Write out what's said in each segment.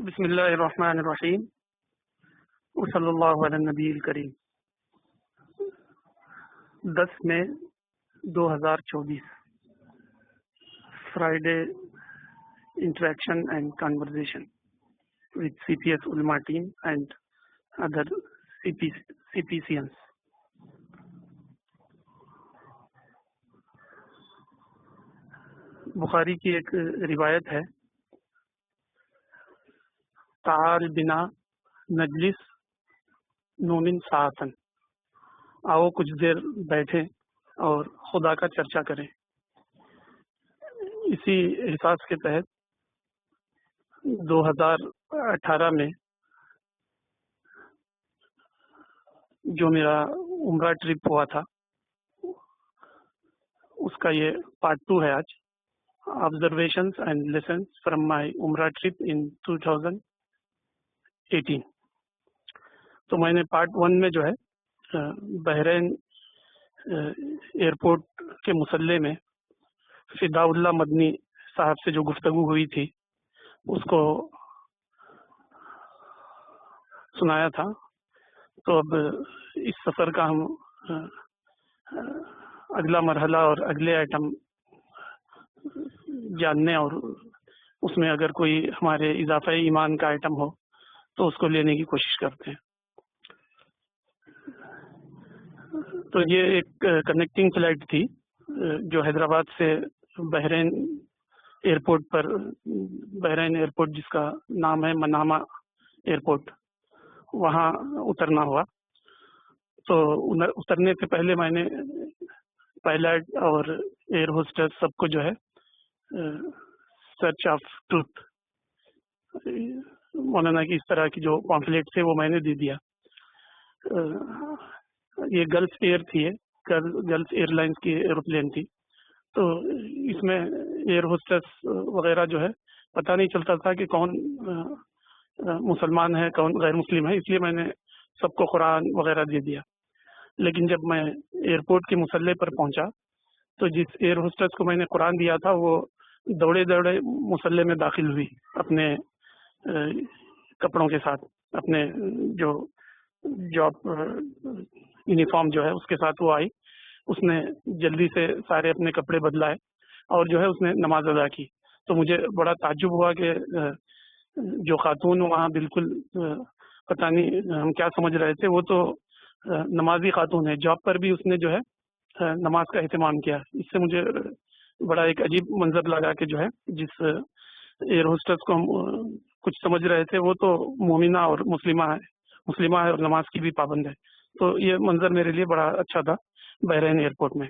بسم اللہ الرحمن الرحیم وصلی اللہ علی النبی الکریم۔ 10 مئی 2024 Friday interaction and conversation with CPS Ulama team and other CPCNs. بخاری کی ایک روایت ہے، تعال بنا نجلس نومن ساعتن، آؤ کچھ دیر بیٹھیں اور خدا کا چرچا کریں۔ اسی احساس کے تحت 2018 میں جو میرا عمرہ ٹرپ ہوا تھا اس کا یہ پارٹ 2 ہے آج، observations and lessons from my عمرہ ٹرپ ان 2018۔ تو میں نے پارٹ 1 میں جو ہے بحرین ایئرپورٹ کے مسلح میں فدا اللہ مدنی صاحب سے جو گفتگو ہوئی تھی اس کو سنایا تھا۔ تو اب اس سفر کا ہم اگلا مرحلہ اور اگلے آئٹم جاننے اور اس میں اگر کوئی ہمارے اضافہ ایمان کا آئٹم ہو تو اس کو لینے کی کوشش کرتے ہیں۔ تو یہ ایک کنیکٹنگ فلائٹ تھی جو حیدرآباد سے بحرین ایئرپورٹ جس کا نام ہے منامہ ایئرپورٹ، وہاں اترنا ہوا۔ تو اترنے سے پہلے میں نے پائلٹ اور ایئر ہوسٹس سب کو جو ہے سرچ آف ٹروتھ، مولانا کی اس طرح کی جو پامفلیٹ تھے وہ میں نے دے دیا۔ یہ گلف ایئر تھی، گلف ایئر لائنس کی ایروپلین تھی، تو اس میں ایئر ہوسٹس وغیرہ جو ہے پتہ نہیں چلتا تھا کہ کون مسلمان ہے کون غیر مسلم ہے، اس لیے میں نے سب کو قرآن وغیرہ دے دیا۔ لیکن جب میں ایئرپورٹ کے مسلح پر پہنچا تو جس ایئر ہوسٹس کو میں نے قرآن دیا تھا وہ دوڑے مسلح میں داخل ہوئی اپنے کپڑوں کے ساتھ، اپنے جو جاب یونیفارم جو ہے اس کے ساتھ وہ آئی۔ اس نے جلدی سے سارے اپنے کپڑے بدلائے اور جو ہے اس نے نماز ادا کی۔ تو مجھے بڑا تعجب ہوا کہ جو خاتون وہاں بالکل پتہ نہیں ہم کیا سمجھ رہے تھے، وہ تو نمازی خاتون ہے، جاب پر بھی اس نے جو ہے نماز کا اہتمام کیا۔ اس سے مجھے بڑا ایک عجیب منظر لگا کہ جو ہے جس ایئر ہوسٹس کو ہم کچھ سمجھ رہے تھے وہ تو مومنہ اور مسلمہ ہے اور نماز کی بھی پابند ہے۔ تو یہ منظر میرے لیے بڑا اچھا تھا بحرین ایئرپورٹ میں۔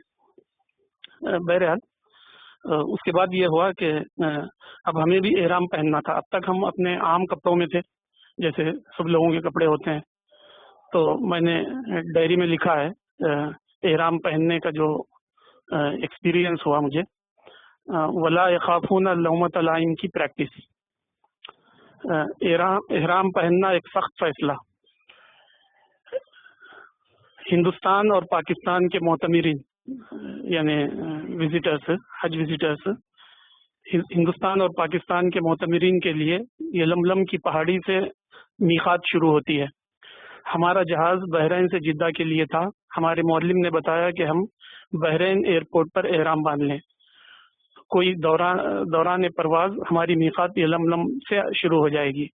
بہرحال اس کے بعد یہ ہوا کہ اب ہمیں بھی احرام پہننا تھا۔ اب تک ہم اپنے عام کپڑوں میں تھے جیسے سب لوگوں کے کپڑے ہوتے ہیں۔ تو میں نے ڈائری میں لکھا ہے احرام پہننے کا جو ایکسپیرینس ہوا مجھے، ولا یخافون لومۃ لائم کی پریکٹس۔ احرام پہننا ایک سخت فیصلہ۔ ہندوستان اور پاکستان کے معتمرین یعنی وزٹرز، حج وزٹرز، ہندوستان اور پاکستان کے معتمرین کے لیے یلملم کی پہاڑی سے میقات شروع ہوتی ہے۔ ہمارا جہاز بحرین سے جدہ کے لیے تھا۔ ہمارے معلم نے بتایا کہ ہم بحرین ایئرپورٹ پر احرام باندھ لیں۔ کوئی دوران پرواز ہماری میقات یلملم سے شروع ہو جائے گی۔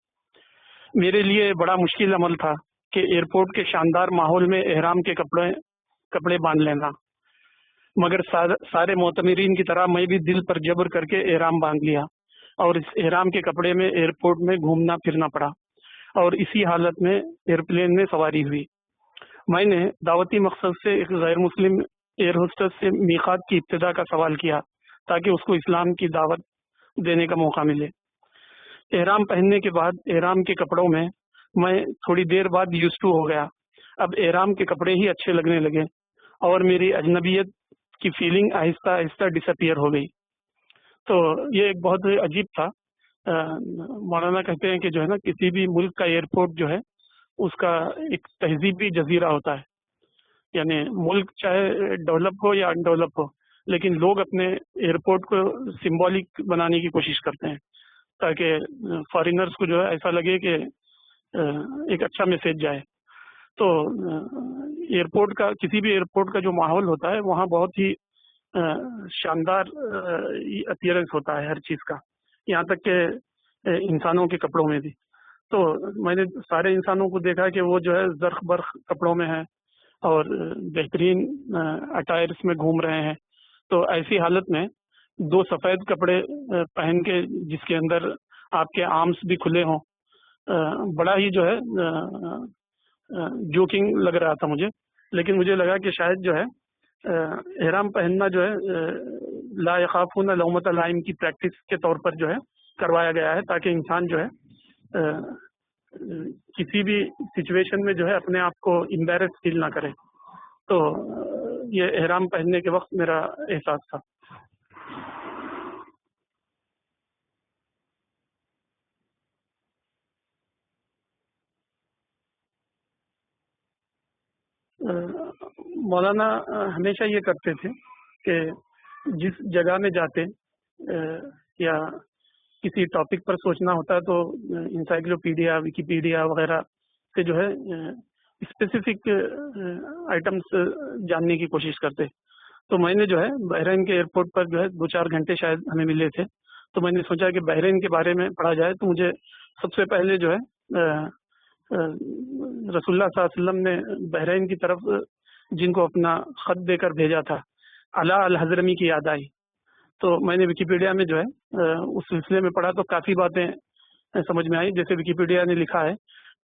میرے لیے بڑا مشکل عمل تھا کہ ایئرپورٹ کے شاندار ماحول میں احرام کے کپڑے باندھ لینا، مگر سارے معتمرین کی طرح میں بھی دل پر جبر کر کے احرام باندھ لیا اور اس احرام کے کپڑے میں ایئرپورٹ میں گھومنا پھرنا پڑا اور اسی حالت میں ایئرپلین میں سواری ہوئی۔ میں نے دعوتی مقصد سے ایک غیر مسلم ایئر ہوسٹس سے میقات کی ابتدا کا سوال کیا تاکہ اس کو اسلام کی دعوت دینے کا موقع ملے۔ احرام پہننے کے بعد احرام کے کپڑوں میں تھوڑی دیر بعد یوز ٹو ہو گیا۔ اب احرام کے کپڑے ہی اچھے لگنے لگے اور میری اجنبیت کی فیلنگ آہستہ آہستہ ڈس اپیئر ہو گئی۔ تو یہ ایک بہت عجیب تھا۔ مولانا کہتے ہیں کہ جو ہے نا کسی بھی ملک کا ایئرپورٹ جو ہے اس کا ایک تہذیبی جزیرہ ہوتا ہے، یعنی ملک چاہے ڈیولپ ہو یا ان ڈیولپ ہو لیکن لوگ اپنے ایئرپورٹ کو سمبولک بنانے کی کوشش کرتے ہیں۔ تاکہ فارینرز کو جو ہے ایسا لگے کہ ایک اچھا میسیج جائے. تو ایئرپورٹ کا کسی بھی ایئرپورٹ کا جو ماحول ہوتا ہے وہاں بہت ہی شاندار اپیئرنس ہوتا ہے ہر چیز کا، یہاں تک کہ انسانوں کے کپڑوں میں بھی. تو میں نے سارے انسانوں کو دیکھا کہ وہ جو ہے زرخ برخ کپڑوں میں ہیں اور بہترین اٹائرس میں گھوم رہے ہیں. تو ایسی حالت میں 2 سفید کپڑے پہن کے جس کے اندر آپ کے آرمس بھی کھلے ہوں، بڑا ہی جو ہے جوکنگ لگ رہا تھا مجھے. لیکن مجھے لگا کہ شاید جو ہے احرام پہننا جو ہے لا یخافون لومۃ لائم کی پریکٹس کے طور پر جو ہے کروایا گیا ہے، تاکہ انسان جو ہے کسی بھی سچویشن میں جو ہے اپنے آپ کو امبیرس فیل نہ کرے. تو یہ احرام پہننے کے وقت میرا احساس تھا. مولانا ہمیشہ یہ کرتے تھے کہ جس جگہ میں جاتے یا کسی ٹاپک پر سوچنا ہوتا تو انسائکلوپیڈیا ویکیپیڈیا وغیرہ سے جو ہے اسپیسیفک آئٹمس جاننے کی کوشش کرتے. تو میں نے جو ہے بحرین کے ایئرپورٹ پر جو ہے 2-4 گھنٹے شاید ہمیں ملے تھے. تو میں نے سوچا کہ بحرین کے بارے میں پڑھا جائے. تو مجھے سب سے پہلے جو ہے رسول اللہ صلی اللہ علیہ وسلم نے بحرین کی طرف جن کو اپنا خط دے کر بھیجا تھا، علا الحضرمی کی یاد آئی. تو میں نے ویکیپیڈیا میں جو ہے اس سلسلے میں پڑھا تو کافی باتیں سمجھ میں آئی. جیسے ویکیپیڈیا نے لکھا ہے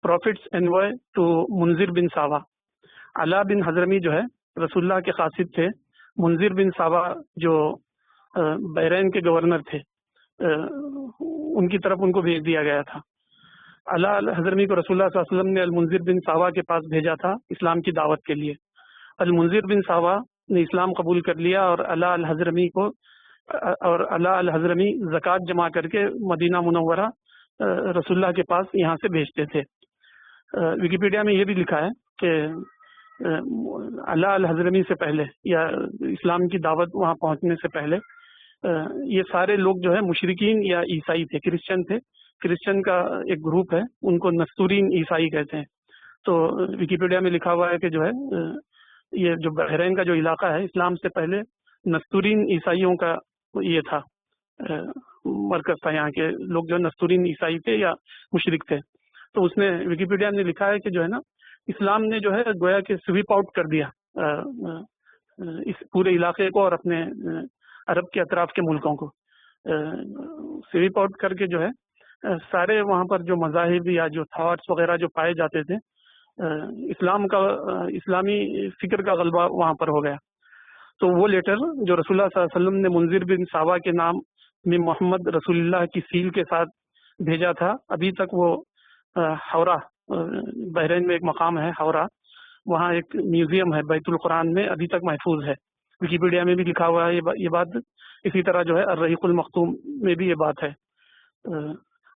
پروفٹس انوائے ٹو منذر بن ساوا. علا بن حضرمی جو ہے رسول اللہ کے قاصد تھے. منذر بن ساوا جو بحرین کے گورنر تھے، ان کی طرف ان کو بھیج دیا گیا تھا. علا الحضرمی کو رسول اللہ صلی اللہ علیہ وسلم نے المنذر بن ساوا کے پاس بھیجا تھا اسلام کی دعوت کے لیے. المنذر بن ساوا نے اسلام قبول کر لیا اور علا الحضرمی زکوٰۃ جمع کر کے مدینہ منورہ رسول اللہ کے پاس یہاں سے بھیجتے تھے. ویکیپیڈیا میں یہ بھی لکھا ہے کہ علا الحضرمی سے پہلے یا اسلام کی دعوت وہاں پہنچنے سے پہلے یہ سارے لوگ جو ہے مشرکین یا عیسائی تھے، کرسچن تھے. کرسچن کا ایک گروپ ہے، ان کو نستورین عیسائی کہتے ہیں. تو ویکیپیڈیا میں لکھا ہوا ہے کہ جو ہے یہ جو بحرین کا جو علاقہ ہے اسلام سے پہلے نستورین عیسائیوں کا یہ تھا، مرکز تھا. یہاں کے لوگ جو نستورین عیسائی تھے یا مشرک تھے. تو اس نے ویکیپیڈیا نے لکھا ہے کہ جو ہے نا اسلام نے جو ہے گویا کہ سویپ آؤٹ کر دیا اس پورے علاقے کو اور اپنے عرب کے اطراف کے ملکوں کو سویپ آؤٹ کر کے جو ہے سارے وہاں پر جو مذاہب یا جو تھاٹس وغیرہ جو پائے جاتے تھے اسلامی فکر کا غلبہ وہاں پر ہو گیا. تو وہ لیٹر جو رسول اللہ صلی اللہ علیہ وسلم نے منذر بن ساوا کے نام میں محمد رسول اللہ کی سیل کے ساتھ بھیجا تھا، ابھی تک وہ ہورا، بحرین میں ایک مقام ہے ہورا، وہاں ایک میوزیم ہے بیت القرآن میں، ابھی تک محفوظ ہے. ویکیپیڈیا میں بھی لکھا ہوا ہے یہ بات. اسی طرح جو ہے الرحیق المختوم میں بھی یہ بات ہے.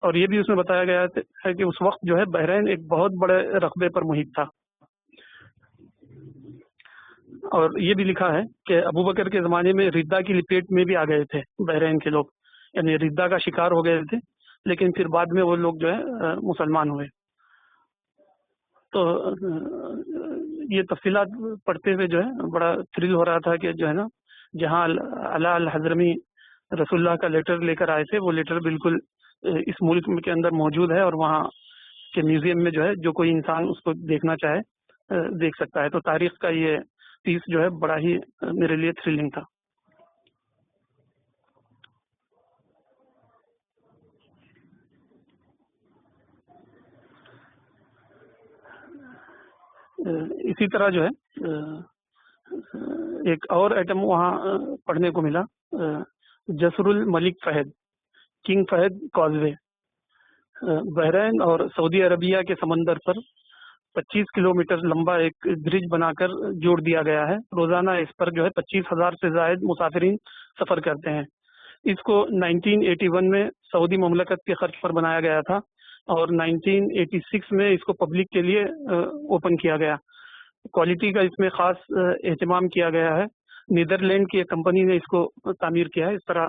اور یہ بھی اس میں بتایا گیا ہے کہ اس وقت جو ہے بحرین ایک بہت بڑے رقبے پر محیط تھا. اور یہ بھی لکھا ہے کہ ابو بکر کے زمانے میں ردہ کی لپیٹ میں بھی آ گئے تھے بحرین کے لوگ، یعنی ردہ کا شکار ہو گئے تھے، لیکن پھر بعد میں وہ لوگ جو ہے مسلمان ہوئے. تو یہ تفصیلات پڑھتے ہوئے جو ہے بڑا تھرل ہو رہا تھا کہ جو ہے نا جہاں علا الحضرمی رسول اللہ کا لیٹر لے کر آئے تھے وہ لیٹر بالکل اس ملک کے اندر موجود ہے اور وہاں کے میوزیم میں جو ہے جو کوئی انسان اس کو دیکھنا چاہے دیکھ سکتا ہے. تو تاریخ کا یہ پیس جو ہے بڑا ہی میرے لیے تھرلنگ تھا. اسی طرح جو ہے ایک اور ایٹم وہاں پڑھنے کو ملا، جسر الملک فہد، کنگ فہد کازوے. بحرین اور سعودی عربیہ کے سمندر پر 25 کلومیٹر لمبا ایک برج بنا کر جوڑ دیا گیا ہے. روزانہ اس پر جو ہے 25,000 سے زائد مسافرین سفر کرتے ہیں. اس کو 1981 میں سعودی مملکت کے خرچ پر بنایا گیا تھا اور 1986 میں اس کو پبلک کے لیے اوپن کیا گیا. کوالٹی کا اس میں خاص اہتمام کیا گیا ہے. نیدرلینڈ کی ایک کمپنی نے اس کو تعمیر کیا ہے. اس طرح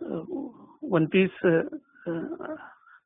29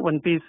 29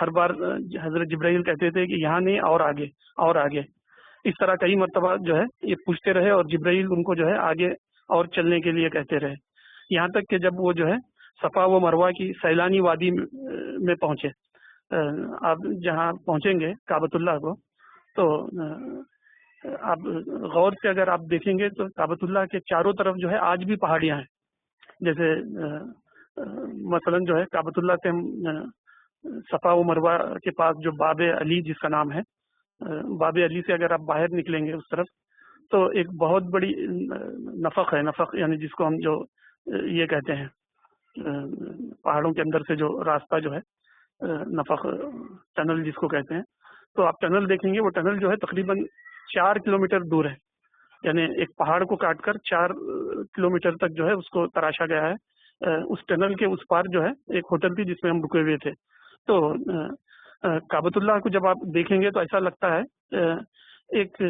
ہر بار حضرت جبرائیل کہتے تھے کہ یہاں نہیں اور آگے اور آگے، اس طرح کئی مرتبہ جو ہے یہ پوچھتے رہے اور جبرائیل ان کو جو ہے آگے اور چلنے کے لیے کہتے رہے، یہاں تک کہ جب وہ جو ہے صفا و مروہ کی سیلانی وادی میں پہنچے۔ آپ جہاں پہنچیں گے کعبۃ اللہ کو تو آپ غور سے اگر آپ دیکھیں گے تو کعبۃ اللہ کے چاروں طرف جو ہے آج بھی پہاڑیاں ہیں، جیسے مثلا جو ہے کعبۃ اللہ سے ہم صفا و مروہ کے پاس جو باب علی جس کا نام ہے، باب علی سے اگر آپ باہر نکلیں گے اس طرف تو ایک بہت بڑی نفق ہے، نفق یعنی جس کو ہم جو یہ کہتے ہیں پہاڑوں کے اندر سے جو راستہ جو ہے نفق ٹنل جس کو کہتے ہیں، تو آپ ٹنل دیکھیں گے وہ ٹنل جو ہے تقریباً 4 کلومیٹر دور ہے، یعنی ایک پہاڑ کو کاٹ کر 4 کلومیٹر تک جو ہے اس کو تراشا گیا ہے۔ اس ٹنل کے اس پار جو ہے ایک ہوٹل تھی جس میں ہم رکے ہوئے تھے، تو کعبۃ اللہ کو جب آپ دیکھیں گے تو ایسا لگتا ہے ایک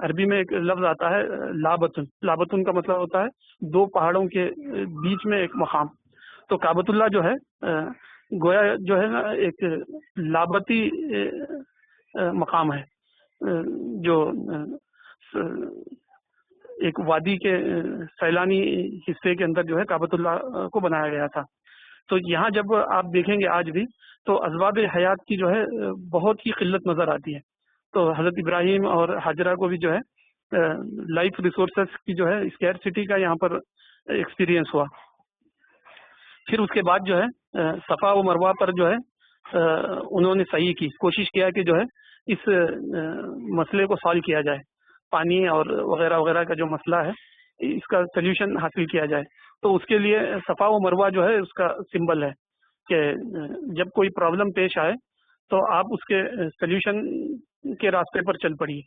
عربی میں ایک لفظ آتا ہے لابتن، لابتن کا مطلب ہوتا ہے دو پہاڑوں کے بیچ میں ایک مقام، تو کعبۃ اللہ جو ہے گویا جو ہے نا ایک لابتی مقام ہے، جو ایک وادی کے سیلانی حصے کے اندر جو ہے کعبۃ اللہ کو بنایا گیا تھا۔ تو یہاں جب آپ دیکھیں گے آج بھی تو اسباب حیات کی جو ہے بہت ہی قلت نظر آتی ہے، تو حضرت ابراہیم اور حاجرہ کو بھی جو ہے لائف ریسورسز کی جو ہے اسکیئرسٹی کا یہاں پر ایکسپیرینس ہوا۔ پھر اس کے بعد جو ہے صفا و مروہ پر جو ہے انہوں نے صحیح کی کوشش کیا کہ جو ہے اس مسئلے کو سالو کیا جائے، پانی اور وغیرہ وغیرہ کا جو مسئلہ ہے اس کا سلیوشن حاصل کیا جائے، تو اس کے لیے صفا و مروہ جو ہے اس کا سمبل ہے کہ جب کوئی پرابلم پیش آئے تو آپ اس کے سلیوشن کے راستے پر چل پڑیے،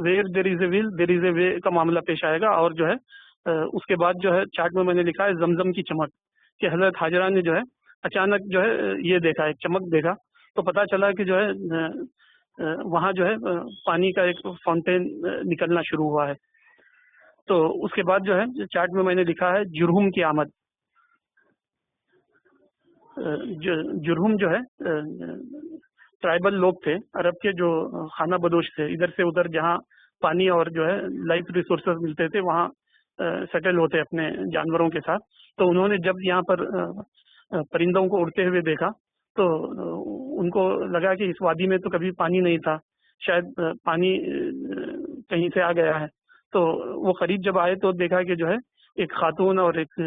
ویئر دیر از اے ول دیر از اے وے کا معاملہ پیش آئے گا۔ اور جو ہے اس کے بعد جو ہے چارٹ میں نے لکھا ہے زمزم کی چمک، کہ حضرت حاجرہ نے جو ہے اچانک جو ہے یہ دیکھا، ایک چمک دیکھا، تو پتہ چلا کہ جو ہے وہاں جو ہے پانی کا ایک فاؤنٹین نکلنا شروع ہوا ہے۔ تو اس کے بعد جو ہے چارٹ میں نے لکھا ہے جرہم کی آمد۔ جرہم جو ہے ٹرائبل لوگ تھے عرب کے جو خانہ بدوش تھے، ادھر سے ادھر جہاں پانی اور جو ہے لائف ریسورسز ملتے تھے وہاں سیٹل ہوتے اپنے جانوروں کے ساتھ، تو انہوں نے جب یہاں پر پرندوں کو اڑتے ہوئے دیکھا تو ان کو لگا کہ اس وادی میں تو کبھی پانی نہیں تھا، شاید پانی کہیں سے آ گیا ہے، تو وہ قریب جب آئے تو دیکھا کہ جو ہے ایک خاتون اور ایک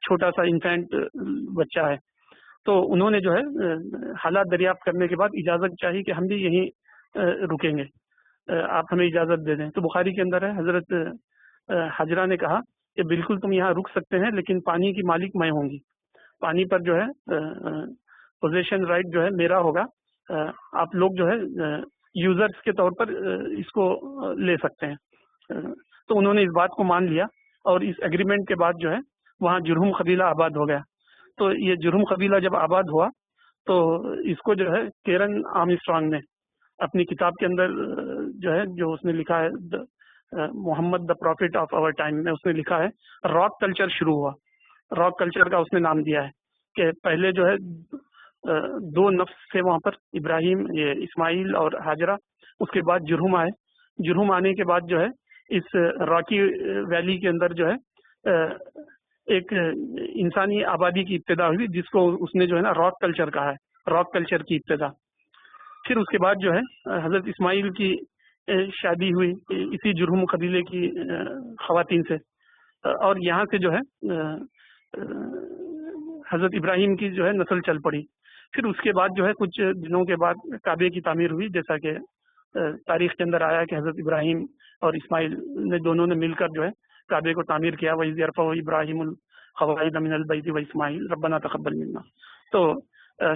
چھوٹا سا انفینٹ بچہ ہے، تو انہوں نے جو ہے حالات دریافت کرنے کے بعد اجازت چاہی کہ ہم بھی یہیں رکیں گے، آپ ہمیں اجازت دے دیں۔ تو بخاری کے اندر ہے حضرت حاجرہ نے کہا کہ بالکل تم یہاں رک سکتے ہیں، لیکن پانی کی مالک میں ہوں گی، پانی پر جو ہے پوزیشن رائٹ جو ہے میرا ہوگا، آپ لوگ جو ہے یوزرز کے طور پر اس کو لے سکتے ہیں۔ تو انہوں نے اس بات کو مان لیا اور اس ایگریمنٹ کے بعد جو ہے وہاں جرہم قبیلہ آباد ہو گیا۔ تو یہ جرہم قبیلہ جب آباد ہوا تو اس کو جو ہے کیرن آرمسٹرانگ نے اپنی کتاب کے اندر جو ہے جو اس نے لکھا ہے محمد دا پروفٹ آف آور ٹائم میں اس نے لکھا ہے راک کلچر شروع ہوا، راک کلچر کا اس نے نام دیا ہے کہ پہلے جو ہے 2 نفس تھے وہاں پر، ابراہیم یہ اسماعیل اور حاجرہ، اس کے بعد جرہم آئے، جرہم آنے کے بعد جو ہے اس راکی ویلی کے اندر جو ہے ایک انسانی آبادی کی ابتدا ہوئی جس کو اس نے جو ہے نا راک کلچر کہا ہے، راک کلچر کی ابتدا۔ پھر اس کے بعد جو ہے حضرت اسماعیل کی شادی ہوئی اسی جرہم قبیلے کی خواتین سے، اور یہاں سے جو ہے حضرت ابراہیم کی جو ہے نسل چل پڑی۔ پھر اس کے بعد جو ہے کچھ دنوں کے بعد کعبے کی تعمیر ہوئی، جیسا کہ تاریخ کے اندر آیا کہ حضرت ابراہیم اور اسماعیل نے دونوں نے مل کر جو ہے کعبے کو تعمیر کیا، وَإِذْ يَرْفَعُ إِبْرَاهِيمُ الْقَوَاعِدَ مِنَ الْبَيْتِ وَإِسْمَاعِيلُ رَبَّنَا تَقَبَّلْ مِنَّا۔ تو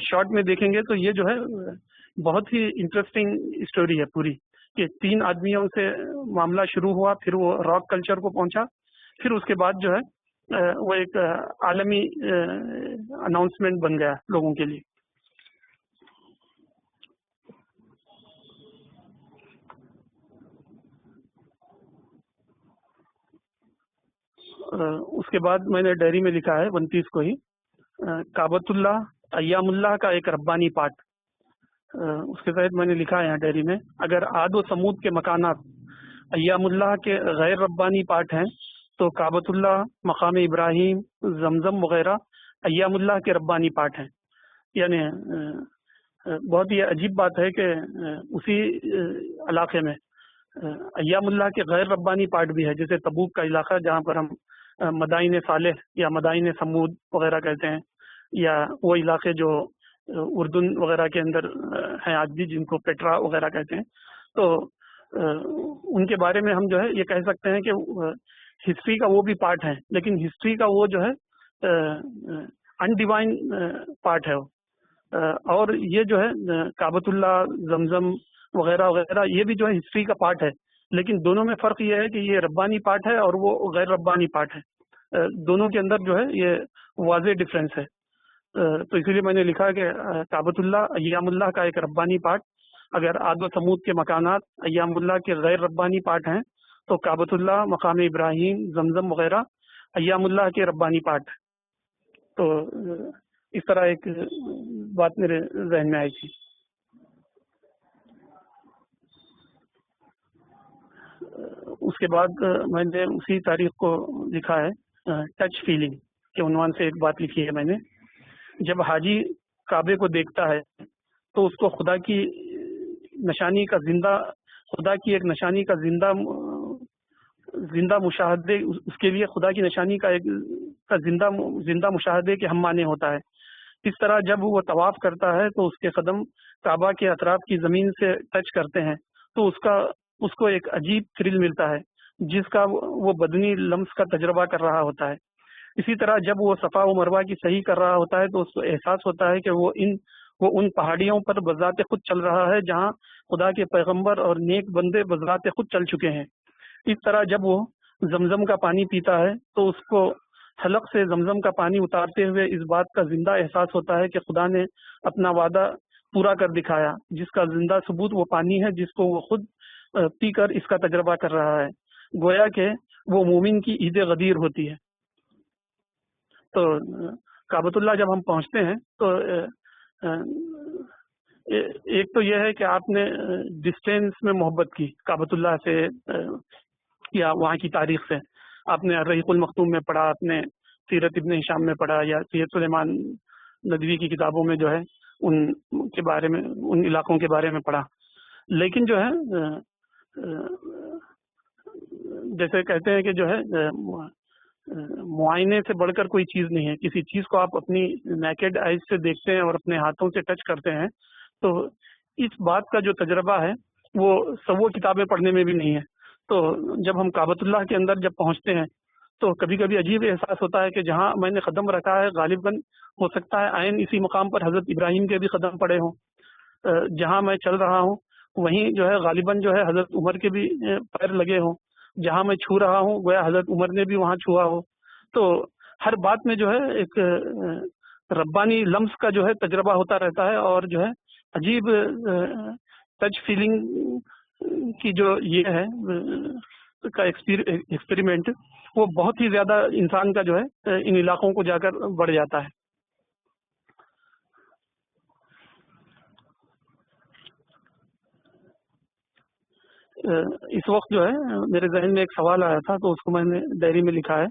شارٹ میں دیکھیں گے تو یہ جو ہے بہت ہی انٹرسٹنگ اسٹوری ہے پوری، کہ 3 آدمیوں سے معاملہ شروع ہوا، پھر وہ راک کلچر کو پہنچا، پھر اس کے بعد جو ہے وہ ایک عالمی اناؤنسمنٹ بن گیا لوگوں کے لیے۔ اس کے بعد میں نے ڈائری میں لکھا ہے 29 کو ہی کعبۃ اللہ ایام اللہ کا ایک ربانی پارٹ. اس کے تحت میں نے لکھا ہے یہاں ڈائری میں، اگر عاد و سمود کے مکانات ایام اللہ کے غیر ربانی پارٹ ہیں تو کعبۃ اللہ، مقام ابراہیم، زمزم وغیرہ ایام اللہ کے ربانی پارٹ ہیں. یعنی بہت ہی عجیب بات ہے کہ اسی علاقے میں ایام اللہ کے غیر ربانی پارٹ بھی ہے، جیسے تبوک کا علاقہ جہاں پر ہم مدائن صالح یا مدائن سمود وغیرہ کہتے ہیں، یا وہ علاقے جو اردن وغیرہ کے اندر ہیں آج بھی، جن کو پیٹرا وغیرہ کہتے ہیں. تو ان کے بارے میں ہم جو ہے یہ کہہ سکتے ہیں کہ ہسٹری کا وہ بھی پارٹ ہے، لیکن ہسٹری کا وہ جو ہے انڈیوائن پارٹ ہے وہ. اور یہ جو ہے کعبۃ اللہ، زمزم وغیرہ وغیرہ یہ بھی جو ہے ہسٹری کا پارٹ ہے، لیکن دونوں میں فرق یہ ہے کہ یہ ربانی پارٹ ہے اور وہ غیر ربانی پارٹ ہے. دونوں کے اندر جو ہے یہ واضح ڈفرینس ہے. تو اسی لیے میں نے لکھا کہ کعبۃ اللہ ایام اللہ کا ایک ربانی پارٹ، اگر عاد و سمود کے مکانات ایام اللہ کے غیر ربانی پارٹ ہیں تو کعبۃ اللہ، مقام ابراہیم، زمزم وغیرہ ایام اللہ کے ربانی پارٹ. تو اس طرح ایک بات میرے ذہن میں آئی تھی. اس کے بعد میں نے اسی تاریخ کو لکھا ہے ٹچ فیلنگ کے عنوان سے ایک بات لکھی ہے میں نے. جب حاجی کعبے کو دیکھتا ہے تو اس کو خدا کی ایک نشانی کا زندہ مشاہدے، اس کے لیے خدا کی نشانی کا زندہ مشاہدے کے ہم معنی ہوتا ہے. اس طرح جب وہ طواف کرتا ہے تو اس کے قدم کعبہ کے اطراف کی زمین سے ٹچ کرتے ہیں تو اس کو ایک عجیب تھرل ملتا ہے جس کا وہ بدنی لمس کا تجربہ کر رہا ہوتا ہے. اسی طرح جب وہ صفا و مروہ کی صحیح کر رہا ہوتا ہے تو اس کو احساس ہوتا ہے کہ وہ ان پہاڑیوں پر بذات خود چل رہا ہے جہاں خدا کے پیغمبر اور نیک بندے بذات خود چل چکے ہیں. اس طرح جب وہ زمزم کا پانی پیتا ہے تو اس کو حلق سے زمزم کا پانی اتارتے ہوئے اس بات کا زندہ احساس ہوتا ہے کہ خدا نے اپنا وعدہ پورا کر دکھایا، جس کا زندہ ثبوت وہ پانی ہے جس کو وہ خود پی کر اس کا تجربہ کر رہا ہے. گویا کہ وہ مومن کی عید غدیر ہوتی ہے. تو کعبۃ اللہ جب ہم پہنچتے ہیں تو ایک تو یہ ہے کہ آپ نے ڈسٹینس میں محبت کی کعبۃ اللہ سے یا وہاں کی تاریخ سے. آپ نے الرحیق المختوم میں پڑھا، آپ نے سیرت ابن ہشام میں پڑھا، یا سید سلیمان ندوی کی کتابوں میں جو ہے ان کے بارے میں، ان علاقوں کے بارے میں پڑھا. لیکن جو ہے جیسے کہتے ہیں کہ جو ہے معائنے سے بڑھ کر کوئی چیز نہیں ہے. کسی چیز کو آپ اپنی نیکڈ آئیز سے دیکھتے ہیں اور اپنے ہاتھوں سے ٹچ کرتے ہیں تو اس بات کا جو تجربہ ہے وہ سو کتابیں پڑھنے میں بھی نہیں ہے. تو جب ہم کعبۃ اللہ کے اندر جب پہنچتے ہیں تو کبھی کبھی عجیب احساس ہوتا ہے کہ جہاں میں نے قدم رکھا ہے غالباً ہو سکتا ہے عین اسی مقام پر حضرت ابراہیم کے بھی قدم پڑے ہوں. جہاں میں چل رہا ہوں وہیں جو ہے غالباً جو ہے حضرت عمر کے بھی پیر لگے ہوں. جہاں میں چھو رہا ہوں گویا حضرت عمر نے بھی وہاں چھوا ہو. تو ہر بات میں جو ہے ایک ربانی لمس کا جو ہے تجربہ ہوتا رہتا ہے، اور جو ہے عجیب ٹچ فیلنگ کی جو یہ ہے کا ایکسپیریمنٹ وہ بہت ہی زیادہ انسان کا جو ہے ان علاقوں کو جا کر بڑھ جاتا ہے. اس وقت جو ہے میرے ذہن میں ایک سوال آیا تھا تو اس کو میں نے ڈائری میں لکھا ہے،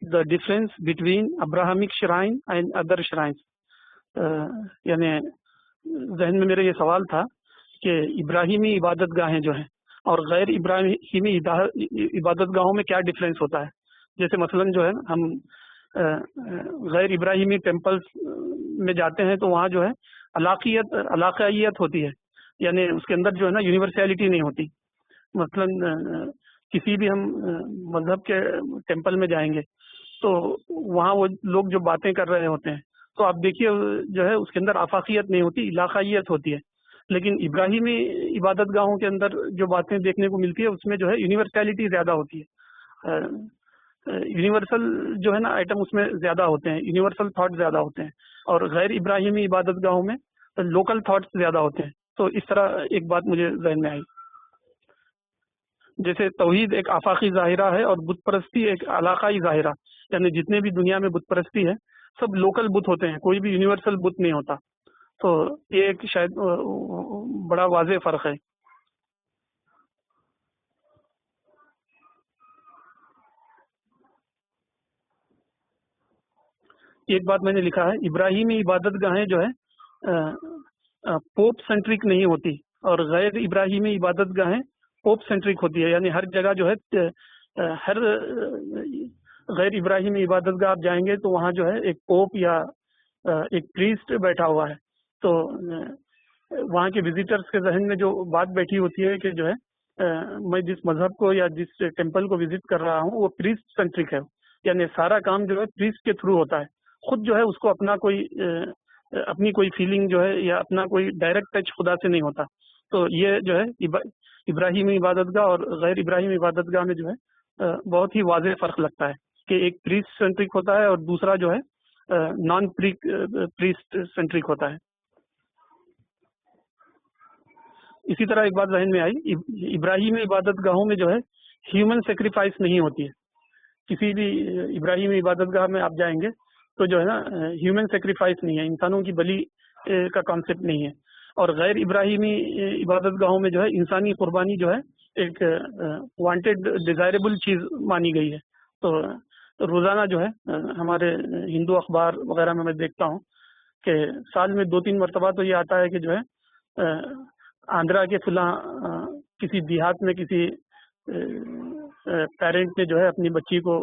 the difference between Abrahamic shrine and other shrines. یعنی ذہن میں میرے یہ سوال تھا کہ ابراہیمی عبادت گاہیں جو ہیں اور غیر ابراہیمی عبادت گاہوں میں کیا ڈفرینس ہوتا ہے. جیسے مثلاً جو ہے ہم غیر ابراہیمی ٹیمپلز میں جاتے ہیں تو وہاں جو ہے علاقائیت ہوتی ہے، یعنی اس کے اندر جو ہے نا یونیورسلٹی نہیں ہوتی. مثلاً کسی بھی ہم مذہب کے ٹیمپل میں جائیں گے تو وہاں وہ لوگ جو باتیں کر رہے ہوتے ہیں تو آپ دیکھیے جو ہے اس کے اندر آفاقیت نہیں ہوتی، علاقائیت ہوتی ہے. لیکن ابراہیمی عبادت گاہوں کے اندر جو باتیں دیکھنے کو ملتی ہے اس میں جو ہے یونیورسلٹی زیادہ ہوتی ہے. یونیورسل جو ہے نا آئٹم اس میں زیادہ ہوتے ہیں، یونیورسل تھاٹ زیادہ ہوتے ہیں، اور غیر ابراہیمی عبادت گاہوں میں لوکل تھاٹس زیادہ ہوتے ہیں. تو اس طرح ایک بات مجھے ذہن میں آئی. جیسے توحید ایک آفاقی ظاہرہ ہے اور بت پرستی ایک علاقائی ظاہرہ، یعنی جتنے بھی دنیا میں بت پرستی ہے سب لوکل بت ہوتے ہیں، کوئی بھی یونیورسل بت نہیں ہوتا. تو یہ ایک شاید بڑا واضح فرق ہے. ایک بات میں نے لکھا ہے، ابراہیمی عبادت گاہیں جو ہے پوپ سینٹرک نہیں ہوتی، اور غیر ابراہیمی عبادت گاہیں پوپ سینٹرک ہوتی ہے. یعنی ہر جگہ جو ہے ہر غیر ابراہیمی عبادت گاہ آپ جائیں گے تو وہاں جو ہے ایک پوپ یا ایک پریسٹ بیٹھا ہوا ہے. تو وہاں کے وزٹرز کے ذہن میں جو بات بیٹھی ہوتی ہے کہ جو ہے میں جس مذہب کو یا جس ٹیمپل کو وزٹ کر رہا ہوں وہ پریسٹ سینٹرک ہے، یعنی سارا کام جو ہے پریسٹ کے تھرو ہوتا ہے. خود جو ہے اس کو اپنی کوئی فیلنگ جو ہے یا اپنا کوئی ڈائریکٹ ٹچ خدا سے نہیں ہوتا. تو یہ جو ہے ابراہیمی عبادت گاہ اور غیر ابراہیمی عبادت گاہ میں جو ہے بہت ہی واضح فرق لگتا ہے کہ ایک پریسٹ سینٹرک ہوتا ہے اور دوسرا جو ہے نان پریسٹ سینٹرک ہوتا ہے. اسی طرح ایک بات ذہن میں آئی، ابراہیمی عبادت گاہوں میں جو ہے ہیومن سیکریفائس نہیں ہوتی ہے. کسی بھی ابراہیمی عبادت گاہ میں آپ جائیں گے تو جو ہے نا ہیومن سیکریفائس نہیں ہے، انسانوں کی بلی کا کانسیپٹ نہیں ہے. اور غیر ابراہیمی عبادت گاہوں میں جو ہے انسانی قربانی جو ہے ایک وانٹیڈ ڈیزائربل چیز مانی گئی ہے. تو روزانہ جو ہے ہمارے ہندو اخبار وغیرہ میں دیکھتا ہوں کہ سال میں 2-3 مرتبہ تو یہ آتا ہے کہ جو ہے آندھرا کے فلاں کسی دیہات میں کسی پیرنٹ نے جو ہے اپنی بچی کو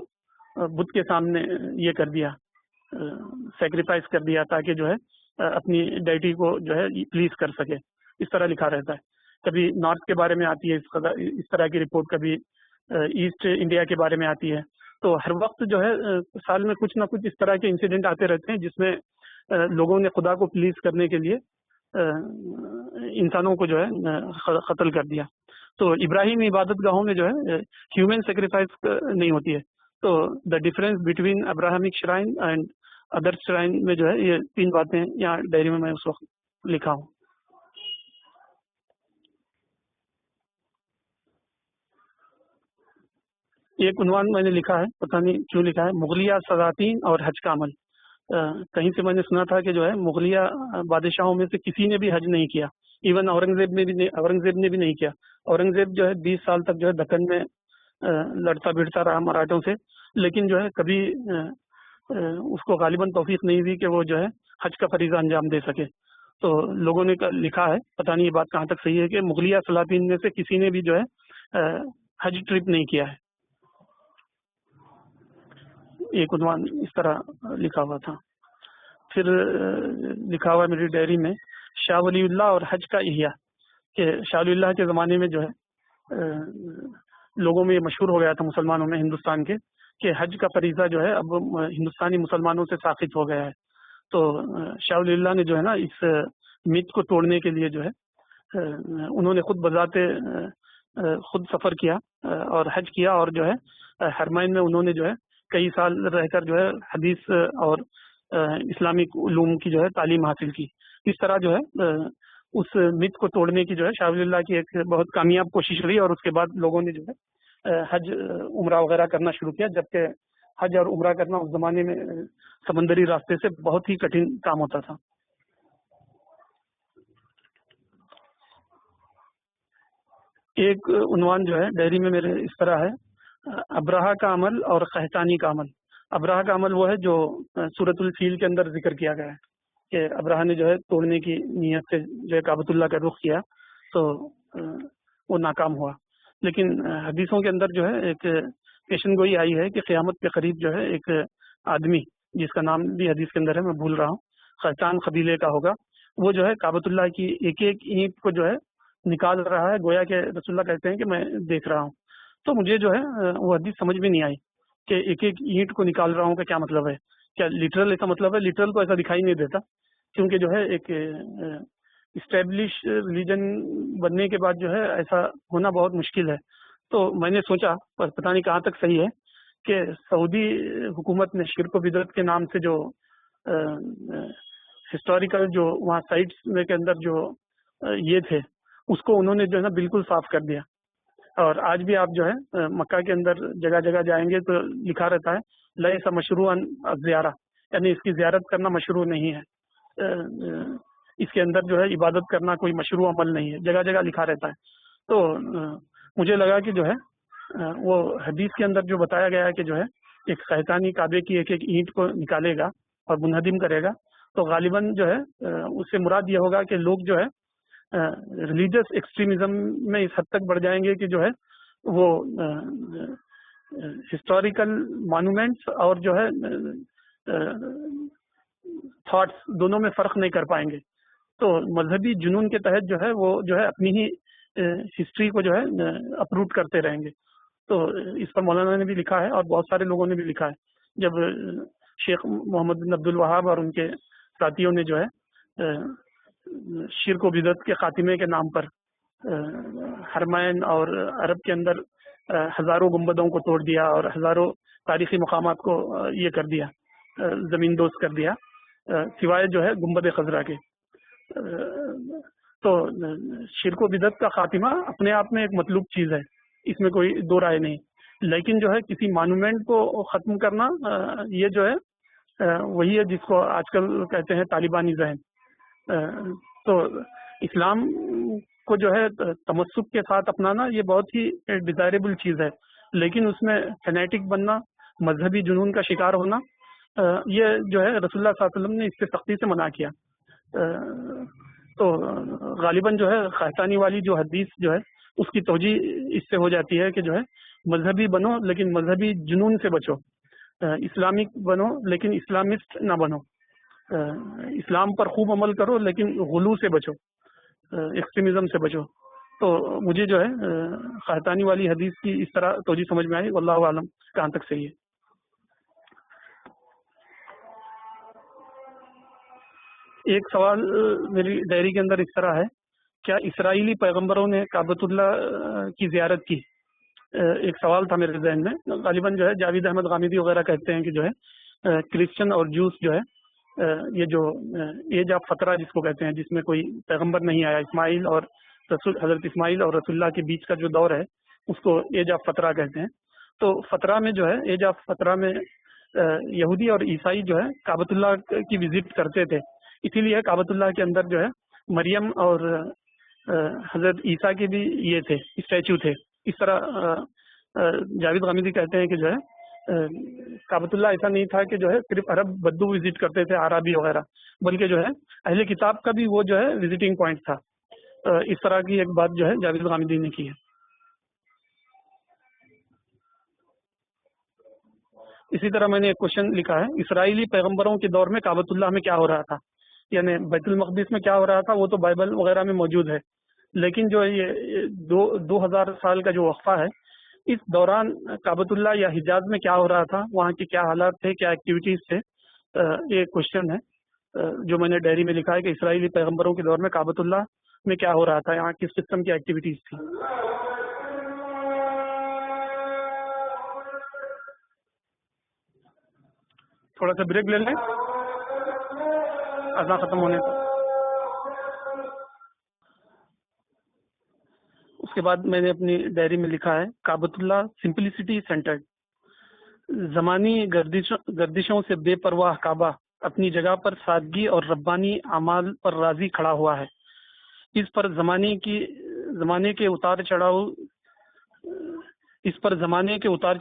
بت کے سامنے یہ کر دیا، سیکریفائس کر دیا تاکہ جو ہے اپنی ڈیٹی کو جو ہے پلیز کر سکے. اس طرح لکھا رہتا ہے. کبھی نارتھ کے بارے میں آتی ہے اس طرح کی رپورٹ، کبھی ایسٹ انڈیا کے بارے میں آتی ہے. تو ہر وقت جو ہے سال میں کچھ نہ کچھ اس طرح کے انسیڈنٹ آتے رہتے ہیں جس میں لوگوں نے خدا کو پلیز کرنے کے لیے انسانوں کو جو ہے قتل کر دیا. تو ابراہیمی عبادت گاہوں میں جو ہے ہیومن سیکریفائس نہیں ہوتی ہے. تو دا difference between Abrahamic shrine and other shrine میں جو ہے یہ 3 باتیں یہاں ڈائری میں اس وقت لکھا ہوں. ایک عنوان میں نے لکھا ہے، پتہ نہیں کیوں لکھا ہے، مغلیہ سلاطین اور حج کا عمل. کہیں سے میں نے سنا تھا کہ جو ہے مغلیہ بادشاہوں میں سے کسی نے بھی حج نہیں کیا، ایون اورنگزیب نے بھی نہیں کیا. اورنگزیب جو ہے 20 سال تک جو ہے دکن میں لڑتا بھیڑتا رہا مراٹھوں سے، لیکن جو ہے کبھی اس کو غالباً توفیق نہیں ہوئی کہ وہ جو ہے حج کا فریضہ انجام دے سکے. تو لوگوں نے لکھا ہے، پتہ نہیں یہ بات کہاں تک صحیح ہے، کہ مغلیہ سلاطین میں سے کسی نے بھی جو ہے حج ٹرپ نہیں کیا ہے. ایک عنوان اس طرح لکھا ہوا تھا. پھر لکھا ہوا میری ڈائری میں شاہ ولی اللہ اور حج کا احیاء، کہ شاہ ولی اللہ کے زمانے میں جو ہے لوگوں میں یہ مشہور ہو گیا تھا مسلمانوں میں ہندوستان کے کہ حج کا فریضہ جو ہے اب ہندوستانی مسلمانوں سے ساقط ہو گیا ہے. تو شاہ ولی اللہ نے جو ہے نا اس میت کو توڑنے کے لیے جو ہے انہوں نے خود بذات خود سفر کیا اور حج کیا، اور جو ہے حرمین میں انہوں نے جو ہے کئی سال رہ کر جو ہے حدیث اور اسلامک علوم کی جو ہے تعلیم حاصل کی. اس طرح جو ہے اس مت کو توڑنے کی جو ہے شاہ ولی اللہ کی ایک بہت کامیاب کوشش رہی، اور اس کے بعد لوگوں نے جو ہے حج عمرہ وغیرہ کرنا شروع کیا، جبکہ حج اور عمرہ کرنا اس زمانے میں سمندری راستے سے بہت ہی کٹھن کام ہوتا تھا. ایک عنوان جو ہے ڈائری میں میرے اس طرح ہے، ابراہا کا عمل اور قحطانی کا عمل. ابراہا کا عمل وہ ہے جو سورۃ الفیل کے اندر ذکر کیا گیا ہے کہ ابراہا نے جو ہے توڑنے کی نیت سے جو ہے کعبۃ اللہ کا رخ کیا تو وہ ناکام ہوا. لیکن حدیثوں کے اندر جو ہے ایک پیشن گوئی آئی ہے کہ قیامت کے قریب جو ہے ایک آدمی جس کا نام بھی حدیث کے اندر ہے، میں بھول رہا ہوں، قحطان قبیلے کا ہوگا، وہ جو ہے کعبۃ اللہ کی ایک ایک اینٹ کو جو ہے نکال رہا ہے، گویا کہ رسول اللہ کہتے ہیں کہ میں دیکھ رہا ہوں. تو مجھے جو ہے وہ حدیث سمجھ میں نہیں آئی کہ ایک ایک اینٹ کو نکال رہا ہوں کا کیا مطلب ہے. کیا لٹرل ایسا مطلب ہے؟ لٹرل تو ایسا دکھائی نہیں دیتا، کیونکہ جو ہے ایک اسٹیبلش ریلیجن بننے کے بعد جو ہے ایسا ہونا بہت مشکل ہے. تو میں نے سوچا، پر پتہ نہیں کہاں تک صحیح ہے، کہ سعودی حکومت نے شرک و بدعت کے نام سے جو ہسٹوریکل جو وہاں سائٹس میں کے اندر جو یہ تھے اس کو انہوں نے جو ہے نا بالکل صاف کر دیا. اور آج بھی آپ جو ہے مکہ کے اندر جگہ جگہ جائیں گے تو لکھا رہتا ہے لیس مشروعا الزیارہ، یعنی اس کی زیارت کرنا مشروع نہیں ہے، اس کے اندر جو ہے عبادت کرنا کوئی مشروع عمل نہیں ہے، جگہ جگہ لکھا رہتا ہے۔ تو مجھے لگا کہ جو ہے وہ حدیث کے اندر جو بتایا گیا ہے کہ جو ہے ایک شیطانی کعبے کی ایک ایک اینٹ کو نکالے گا اور منہدم کرے گا، تو غالباً جو ہے اس سے مراد یہ ہوگا کہ لوگ جو ہے ریلیجس ایکسٹریمزم میں اس حد تک بڑھ جائیں گے کہ جو ہے وہ ہسٹوریکل مانومنٹس اور جو ہے تھاٹس دونوں میں فرق نہیں کر پائیں گے۔ تو مذہبی جنون کے تحت جو ہے وہ جو ہے اپنی ہی ہسٹری کو جو ہے اپروٹ کرتے رہیں گے۔ تو اس پر مولانا نے بھی لکھا ہے اور بہت سارے لوگوں نے بھی لکھا ہے۔ جب شیخ محمد بن عبد الوہاب اور ان کے ساتھیوں نے جو ہے شرک و بدعت کے خاتمے کے نام پر حرمین اور عرب کے اندر ہزاروں گنبدوں کو توڑ دیا اور ہزاروں تاریخی مقامات کو یہ کر دیا، زمین دوز کر دیا، سوائے جو ہے گنبد خضرا کے۔ تو شرک و بدعت کا خاتمہ اپنے آپ میں ایک مطلوب چیز ہے، اس میں کوئی دو رائے نہیں، لیکن جو ہے کسی مانومنٹ کو ختم کرنا یہ جو ہے وہی ہے جس کو آج کل کہتے ہیں طالبانی ذہن۔ تو اسلام کو جو ہے تمسک کے ساتھ اپنانا یہ بہت ہی ڈیزائریبل چیز ہے، لیکن اس میں فینیٹک بننا، مذہبی جنون کا شکار ہونا، یہ جو ہے رسول اللہ صلی اللہ علیہ وسلم نے اس سے سختی سے منع کیا۔ تو غالباً جو ہے خیتانی والی جو حدیث جو ہے اس کی توجیہ اس سے ہو جاتی ہے کہ جو ہے مذہبی بنو لیکن مذہبی جنون سے بچو، اسلامک بنو لیکن اسلامسٹ نہ بنو، اسلام پر خوب عمل کرو لیکن غلو سے بچو، ایکسٹریمزم سے بچو۔ تو مجھے جو ہے خیتانی والی حدیث کی اس طرح توجیہ سمجھ میں آئی، واللہ عالم کہاں تک صحیح ہے۔ ایک سوال میری ڈائری کے اندر اس طرح ہے، کیا اسرائیلی پیغمبروں نے کعبۃ اللہ کی زیارت کی؟ ایک سوال تھا میرے ذہن میں۔ غالباً جو ہے جاوید احمد غامدی وغیرہ کہتے ہیں کہ جو ہے کرسچن اور جوس جو ہے یہ جو ایج آف فترہ جس کو کہتے ہیں، جس میں کوئی پیغمبر نہیں آیا، اسماعیل اور حضرت اسماعیل اور رسول اللہ کے بیچ کا جو دور ہے اس کو ایج آف فترہ کہتے ہیں۔ تو فترہ میں جو ہے ایج آف فترہ میں یہودی اور عیسائی جو ہے کعبۃ اللہ کی وزٹ کرتے تھے، اسی لیے کعبۃ اللہ کے اندر جو ہے مریم اور حضرت عیسیٰ کے بھی یہ تھے، اسٹیچو تھے۔ اس طرح جاوید غامدی کہتے ہیں کہ جو ہے کعبۃ اللہ ایسا نہیں تھا کہ جو ہے صرف عرب بدو وزٹ کرتے تھے، عربی وغیرہ، بلکہ جو ہے اہل کتاب کا بھی وہ جو ہے وزٹنگ پوائنٹ تھا۔ اس طرح کی ایک بات جو ہے جاوید غامدی نے کی ہے۔ اسی طرح میں نے ایک کوشچن لکھا ہے، اسرائیلی پیغمبروں کے دور میں کعبۃ اللہ میں کیا ہو رہا تھا؟ یعنی بیت المقدس میں کیا ہو رہا تھا وہ تو بائبل وغیرہ میں موجود ہے، لیکن جو یہ دو ہزار سال کا جو وقفہ ہے، اس دوران کعبۃ اللہ یا حجاز میں کیا ہو رہا تھا، وہاں کے کیا حالات تھے، کیا ایکٹیویٹیز تھے؟ یہ کوشچن ہے جو میں نے ڈائری میں لکھا ہے کہ اسرائیلی پیغمبروں کے دور میں کعبۃ اللہ میں کیا ہو رہا تھا، یہاں کس قسم کی ایکٹیویٹیز تھی۔ تھوڑا سا بریک لے لیں اذان ختم ہونے تک۔ اس کے بعد میں نے اپنی ڈائری میں لکھا ہے کعبۃ اللہ سمپلسٹی سینٹرڈ، زمانی گردشوں سے بے پرواہ کعبہ اپنی جگہ پر سادگی اور ربانی اعمال پر راضی کھڑا ہوا ہے۔ اس پر زمانے کے اتار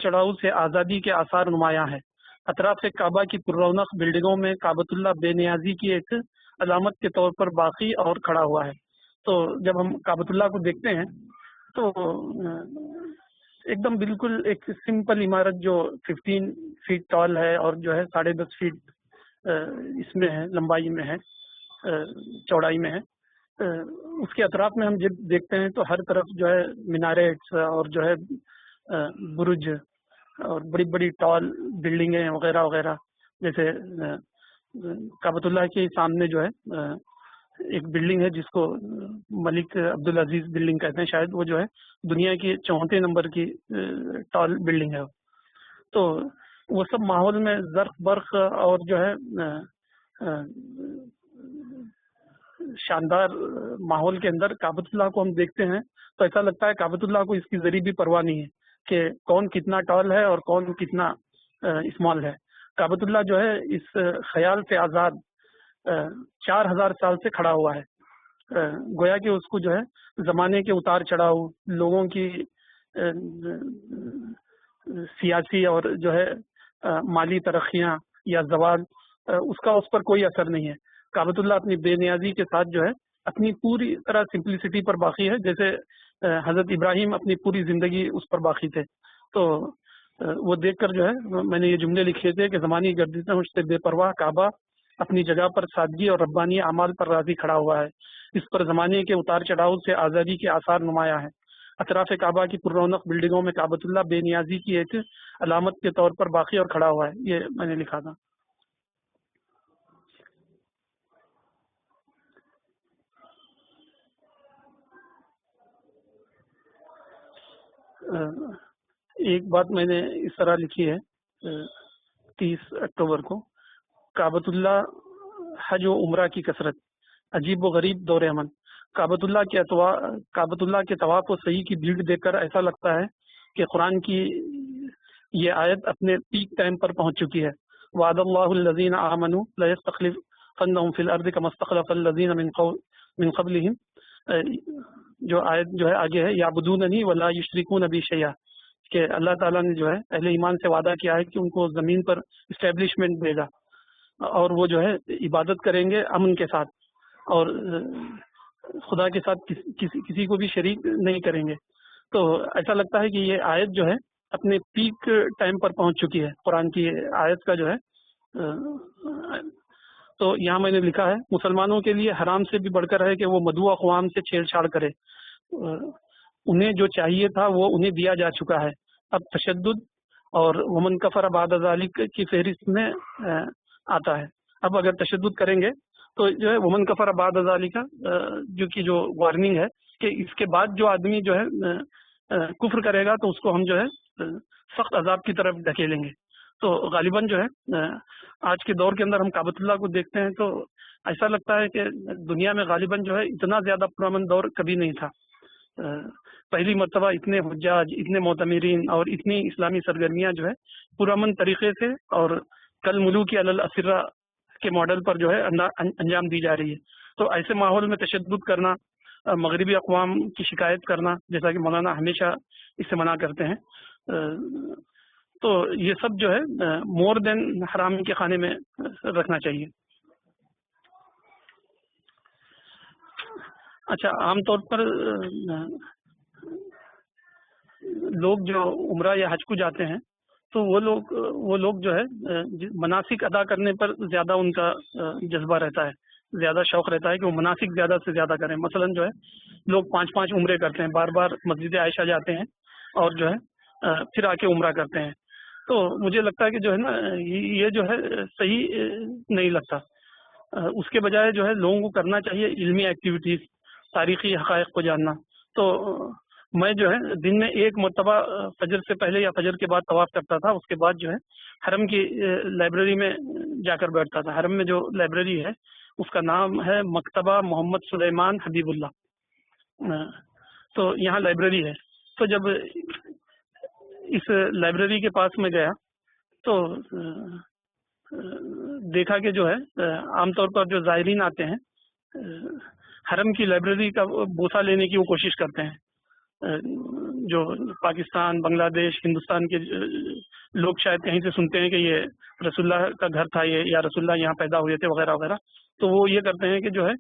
چڑھاؤ سے آزادی کے آثار نمایاں ہیں۔ اطراف کعبہ کی پررونق بلڈنگوں میں کعبۃ اللہ بے نیازی کی ایک علامت کے طور پر باقی اور کھڑا ہوا ہے۔ تو جب ہم کعبۃ اللہ کو دیکھتے ہیں تو ایک دم بالکل ایک سمپل عمارت جو 15 فیٹ ٹال ہے اور جو ہے 10.5 فیٹ اس میں ہے، لمبائی میں ہے، چوڑائی میں ہے۔ اس کے اطراف میں ہم جب دیکھتے ہیں تو ہر طرف جو ہے میناریٹس اور جو ہے برج اور بڑی بڑی ٹال بلڈنگیں وغیرہ وغیرہ، جیسے کعبۃ اللہ کے سامنے جو ہے ایک بلڈنگ ہے جس کو ملک عبدالعزیز بلڈنگ کہتے ہیں، شاید وہ جو ہے دنیا کی 34 نمبر کی ٹال بلڈنگ ہے۔ تو وہ سب ماحول میں زرق برق اور جو ہے شاندار ماحول کے اندر کعبۃ اللہ کو ہم دیکھتے ہیں تو ایسا لگتا ہے کعبۃ اللہ کو اس کی ذری بھی پرواہ نہیں ہے کہ کون کتنا ٹال ہے اور کون کتنا اسمال ہے۔ کعبۃ اللہ جو ہے اس خیال سے آزاد 4000 سال سے کھڑا ہوا ہے. گویا کہ اس کو جو ہے زمانے کے اتار چڑھاؤ، لوگوں کی سیاسی اور جو ہے مالی ترقیاں یا زوال، اس کا اس پر کوئی اثر نہیں ہے. کعبۃ اللہ اپنی بے نیازی کے ساتھ جو ہے اپنی پوری طرح سمپلسٹی پر باقی ہے، جیسے حضرت ابراہیم اپنی پوری زندگی اس پر باقی تھے. تو وہ دیکھ کر جو ہے میں نے یہ جملے لکھے تھے کہ زمانی گردشوں سے بے پرواہ کعبہ اپنی جگہ پر سادگی اور ربانی اعمال پر راضی کھڑا ہوا ہے. اس پر زمانے کے اتار چڑھاؤ سے آزادی کے آثار نمایاں ہیں. اطراف کعبہ کی پر رونق بلڈنگوں میں کعبۃ اللہ بے نیازی کی ایک علامت کے طور پر باقی اور کھڑا ہوا ہے. یہ میں نے لکھا تھا. ایک بات میں نے اس طرح لکھی ہے 30 اکتوبر کو: کعبۃ اللہ حج و عمرہ کی کثرت، عجیب و غریب دور امن. کعبۃ اللہ کے طواف و سعی کی بھیڑ دیکھ کر ایسا لگتا ہے کہ قرآن کی یہ آیت اپنے پیک ٹائم پر پہنچ چکی ہے. وعد اللہ الذین آمنوا لیستخلفنہم فی الارض کما استخلف الذین من قبلہم. جو آیت جو ہے آگے ہے: یعبدوننی ولا یشرکون بی شیئا، کہ اللہ تعالیٰ نے جو ہے اہل ایمان سے وعدہ کیا ہے کہ ان کو زمین پر اسٹیبلشمنٹ دے گا اور وہ جو ہے عبادت کریں گے امن کے ساتھ، اور خدا کے ساتھ کسی کو بھی شریک نہیں کریں گے. تو ایسا لگتا ہے کہ یہ آیت جو ہے اپنے پیک ٹائم پر پہنچ چکی ہے، قرآن کی آیت کا جو ہے. تو یہاں میں نے لکھا ہے: مسلمانوں کے لیے حرام سے بھی بڑھ کر ہے کہ وہ مدعو اقوام سے چھیڑ چھاڑ کرے. انہیں جو چاہیے تھا وہ انہیں دیا جا چکا ہے. اب تشدد اور ومن کفر بعد ذلک کی فہرست میں آتا ہے. اب اگر تشدد کریں گے تو جو ہے ومن کفر بعد ذلک جو وارننگ ہے کہ اس کے بعد جو آدمی جو ہے کفر کرے گا تو اس کو ہم جو ہے سخت عذاب کی طرف ڈھکیلیں گے. تو غالباً جو ہے آج کے دور کے اندر ہم کعبۃ اللہ کو دیکھتے ہیں تو ایسا لگتا ہے کہ دنیا میں غالباً جو ہے اتنا زیادہ پرامن دور کبھی نہیں تھا. پہلی مرتبہ اتنے حجاج، اتنے معتمرین اور اتنی اسلامی سرگرمیاں جو ہے پرامن طریقے سے اور کل ملوک علی الاسرہ کے ماڈل پر جو ہے انجام دی جا رہی ہے. تو ایسے ماحول میں تشدد کرنا، مغربی اقوام کی شکایت کرنا، جیسا کہ مولانا ہمیشہ اس سے منع کرتے ہیں، تو یہ سب جو ہے مور دین حرام کے خانے میں رکھنا چاہیے. اچھا، عام طور پر لوگ جو عمرہ یا حج کو جاتے ہیں تو وہ لوگ جو ہے مناسک ادا کرنے پر زیادہ ان کا جذبہ رہتا ہے، زیادہ شوق رہتا ہے کہ وہ مناسک زیادہ سے زیادہ کریں. مثلا جو ہے لوگ 5 عمرے کرتے ہیں، بار بار مسجد عائشہ جاتے ہیں اور جو ہے پھر آ کے عمرہ کرتے ہیں. تو مجھے لگتا ہے کہ جو ہے نا یہ جو ہے صحیح نہیں لگتا. اس کے بجائے جو ہے لوگوں کو کرنا چاہیے علمی ایکٹیویٹیز، تاریخی حقائق کو جاننا. تو میں جو ہے دن میں ایک مرتبہ فجر سے پہلے یا فجر کے بعد طواف کرتا تھا. اس کے بعد جو ہے حرم کی لائبریری میں جا کر بیٹھتا تھا. حرم میں جو لائبریری ہے اس کا نام ہے مکتبہ محمد سلیمان حبیب اللہ. تو یہاں لائبریری ہے. تو جب اس لائبریری کے پاس میں گیا تو دیکھا کہ جو ہے عام طور پر جو زائرین آتے ہیں حرم کی لائبریری کا بوسہ لینے کی وہ کوشش کرتے ہیں. جو پاکستان، بنگلہ دیش، ہندوستان کے لوگ شاید کہیں سے سنتے ہیں کہ یہ رسول اللہ کا گھر تھا یہ، یا رسول اللہ یہاں پیدا ہوئے تھے وغیرہ وغیرہ. تو وہ یہ کرتے ہیں کہ جو ہے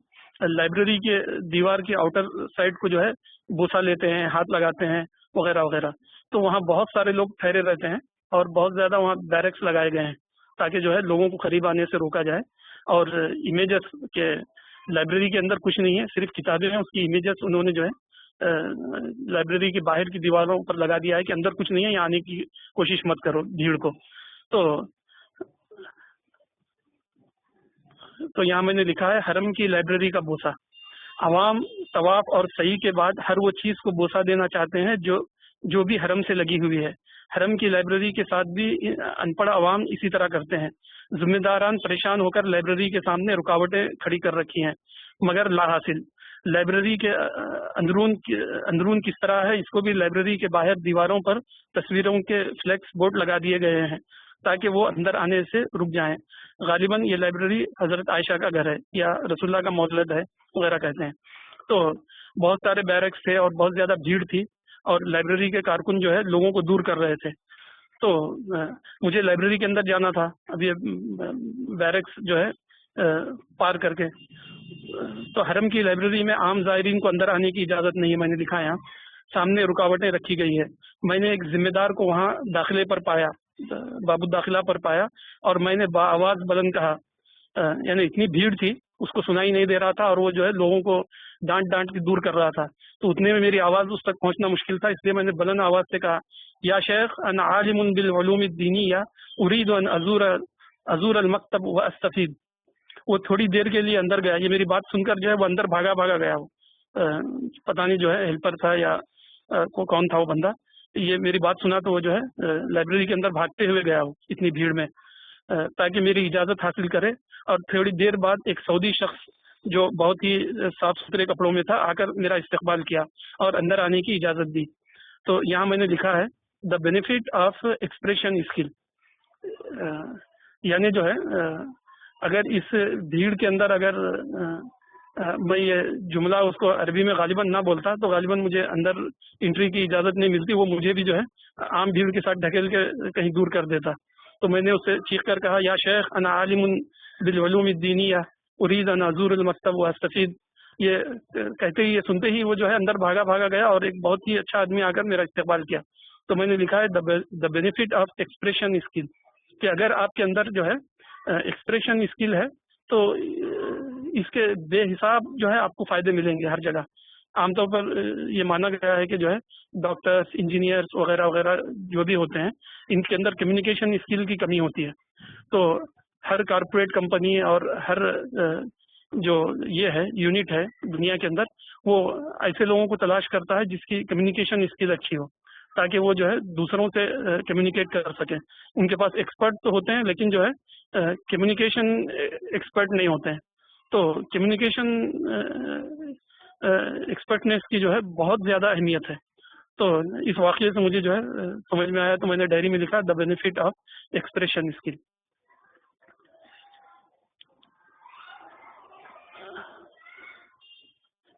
لائبریری کے دیوار کی آؤٹر سائڈ کو جو ہے بوسہ لیتے ہیں، ہاتھ لگاتے ہیں وغیرہ وغیرہ. تو وہاں بہت سارے لوگ ٹھہرے رہتے ہیں اور بہت زیادہ وہاں بیرکس لگائے گئے ہیں تاکہ جو ہے لوگوں کو قریب آنے سے روکا جائے. اور امیجز کے لائبریری کے اندر کچھ نہیں ہے، صرف کتابیں ہیں، اس کی امیجز انہوں نے جو ہے لائبریری کے باہر کی دیواروں پر لگا دیا ہے کہ اندر کچھ نہیں ہے، یہاں آنے کی کوشش مت کرو بھیڑ کو. تو یہاں میں نے لکھا ہے حرم کی لائبریری کا بوسہ. عوام طواف اور سعی کے بعد ہر وہ چیز کو بوسہ دینا چاہتے ہیں جو بھی حرم سے لگی ہوئی ہے. حرم کی لائبریری کے ساتھ بھی ان پڑھ عوام اسی طرح کرتے ہیں. ذمہ داران پریشان ہو کر لائبریری کے سامنے رکاوٹیں کھڑی کر رکھی ہیں مگر لا حاصل. لائبریری کے اندرون کس طرح ہے اس کو بھی لائبریری کے باہر دیواروں پر تصویروں کے فلیکس بورڈ لگا دیے گئے ہیں تاکہ وہ اندر آنے سے رک جائیں. غالباً یہ لائبریری حضرت عائشہ کا گھر ہے یا رسول اللہ کا مولد ہے وغیرہ کہتے ہیں. تو بہت سارے بیرکس تھے اور بہت زیادہ بھیڑ تھی، اور لائبریری کے کارکن جو ہے لوگوں کو دور کر رہے تھے. تو مجھے لائبریری کے اندر جانا تھا، اب یہ بیرکس جو ہے پار کر کے. تو حرم کی لائبریری میں عام زائرین کو اندر آنے کی اجازت نہیں ہے، میں نے لکھا یہاں. سامنے رکاوٹیں رکھی گئی ہے. میں نے ایک ذمہ دار کو وہاں داخلے پر پایا، باب الداخلہ پر پایا، اور میں نے بآواز بلند کہا. یعنی اتنی بھیڑ تھی، اس کو سنائی نہیں دے رہا تھا، اور وہ جو ہے لوگوں کو ڈانٹ ڈانٹ کے دور کر رہا تھا. تو اتنے میں میری آواز اس تک پہنچنا مشکل تھا، اس لیے میں نے بلند آواز سے کہا، یا شیخ انا عالم بالعلوم الدینیہ ارید ان ازور المکتب واستفید. وہ تھوڑی دیر کے لیے اندر گیا. یہ میری بات سن کر جو ہے وہ اندر بھاگا بھاگا گیا. وہ پتہ نہیں جو ہے ہیلپر تھا یا کون تھا وہ بندہ. یہ میری بات سنا تو وہ جو ہے لائبریری کے اندر بھاگتے ہوئے گیا وہ اتنی بھیڑ میں، تاکہ میری اجازت حاصل کرے. اور تھوڑی دیر بعد ایک سعودی شخص جو بہت ہی صاف ستھرے کپڑوں میں تھا آ کر میرا استقبال کیا اور اندر آنے کی اجازت دی. تو یہاں میں نے لکھا ہے the benefit of expression skill. یعنی جو ہے اگر اس بھیڑ کے اندر اگر میں یہ جملہ اس کو عربی میں غالباً نہ بولتا تو غالباً مجھے اندر انٹری کی اجازت نہیں ملتی، وہ مجھے بھی جو ہے عام بھیڑ کے ساتھ ڈھکیل کے کہیں دور کر دیتا. تو میں نے اس سے چیخ کر کہا، یا شیخ انا عالم بالعلوم الدینیہ ارید ان ازور المکتب واستفید. یہ کہتے ہی، یہ سنتے ہی وہ جو ہے اندر بھاگا بھاگا گیا، اور ایک بہت ہی اچھا آدمی آ کر میرا استقبال کیا. تو میں نے لکھا ہے the benefit of expression skill, کہ اگر آپ کے اندر جو ہے ایکسپریشن اسکل ہے تو اس کے بے حساب جو ہے آپ کو فائدے ملیں گے ہر جگہ. عام طور پر یہ مانا گیا ہے کہ جو ہے ڈاکٹرس، انجینئرس وغیرہ وغیرہ جو بھی ہوتے ہیں، ان کے اندر کمیونیکیشن اسکل کی کمی ہوتی ہے. تو ہر کارپوریٹ کمپنی اور ہر جو یہ ہے یونٹ ہے دنیا کے اندر، وہ ایسے لوگوں کو تلاش کرتا ہے جس کی کمیونیکیشن اسکل اچھی ہو، تاکہ وہ جو ہے دوسروں سے کمیونیکیٹ کر سکیں. ان کے پاس ایکسپرٹ تو ہوتے ہیں، لیکن جو ہے کمیونیکیشن ایکسپرٹ نہیں ہوتے ہیں. تو کمیونیکیشن ایکسپرٹنیس کی جو ہے بہت زیادہ اہمیت ہے. تو اس واقعے سے مجھے جو ہے سمجھ میں آیا، تو میں نے ڈائری میں لکھا the benefit of expression skill.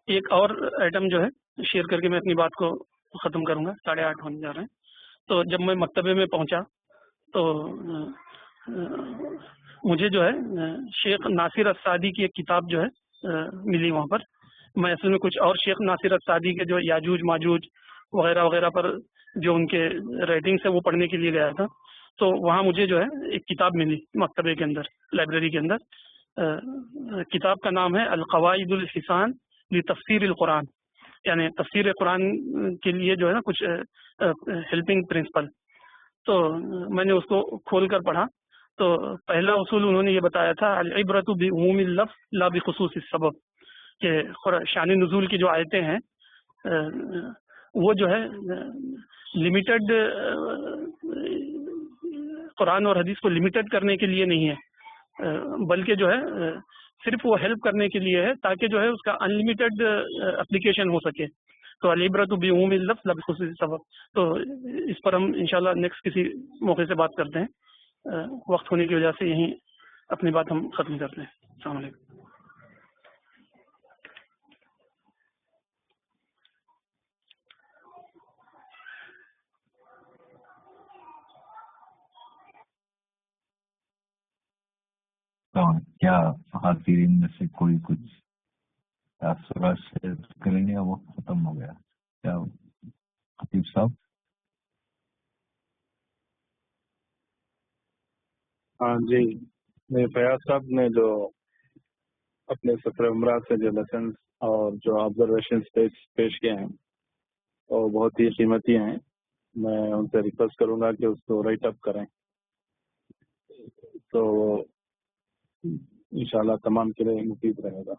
ایک اور آئٹم جو ہے شیئر کر کے میں اپنی بات کو ختم کروں گا، 8:30 ہونے جا رہے ہیں. تو جب میں مکتبے میں پہنچا تو مجھے جو ہے شیخ ناصر السعدی کی ایک کتاب جو ہے ملی وہاں پر. میں اصل میں کچھ اور شیخ ناصر السعدی کے جو یاجوج ماجوج وغیرہ وغیرہ پر جو ان کے رائٹنگس ہے وہ پڑھنے کے لیے گیا تھا. تو وہاں مجھے جو ہے ایک کتاب ملی مکتبے کے اندر، لائبریری کے اندر. کتاب کا نام ہے القواعد الحسان لتفسیر القرآن، یعنی تفسیر قرآن کے لیے جو ہے نا کچھ ہیلپنگ پرنسپل. تو میں نے اس کو کھول کر پڑھا. تو پہلا اصول انہوں نے یہ بتایا تھا، العبرۃ بعموم اللفظ لا بخصوص السبب، کہ شان نزول کی جو آیتیں ہیں وہ جو ہے لمیٹڈ، قرآن اور حدیث کو لمیٹڈ کرنے کے لیے نہیں ہے، بلکہ جو ہے صرف وہ ہیلپ کرنے کے لیے ہے، تاکہ جو ہے اس کا انلمیٹڈ اپلیکیشن ہو سکے. تو العبرۃ بعموم اللفظ لا بخصوص السبب. تو اس پر ہم انشاءاللہ نیکسٹ کسی موقع سے بات کرتے ہیں. وقت ہونے کی وجہ سے یہیں اپنی بات ہم ختم کرتے ہیں. السلام علیکم. کیا حاضرین میں سے کوئی کچھ تاثرات شیئر کریں گے؟ وہ ختم ہو گیا کیا خطیب صاحب؟ ہاں جی، فیاض صاحب نے جو اپنے سفر عمرہ سے جو لیسنس اور جو آبزرویشن پیش کیے ہیں وہ بہت ہی قیمتی ہیں. میں ان سے ریکویسٹ کروں گا کہ اس کو رائٹ اپ کریں، تو انشاءاللہ تمام کے لیے مفید رہے گا.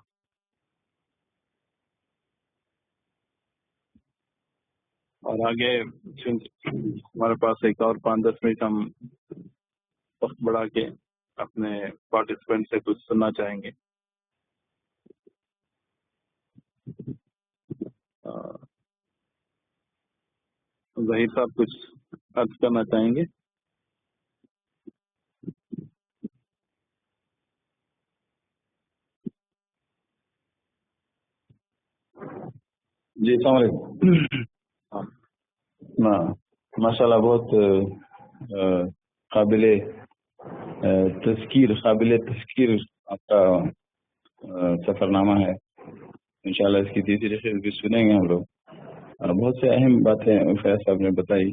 اور آگے ہمارے پاس ایک اور 5-10 منٹ ہم وقت بڑھا کے اپنے پارٹیسپینٹ سے کچھ سننا چاہیں گے. ظہیر صاحب کچھ عرض کرنا چاہیں گے؟ جی السلام علیکم. ماشاء اللہ بہت قابل تذکیر آپ کا سفر نامہ ہے. انشاءاللہ اس کی تیسری قسط بھی سنیں گے ہم لوگ. بہت سے اہم باتیں فیاض صاحب نے بتائی.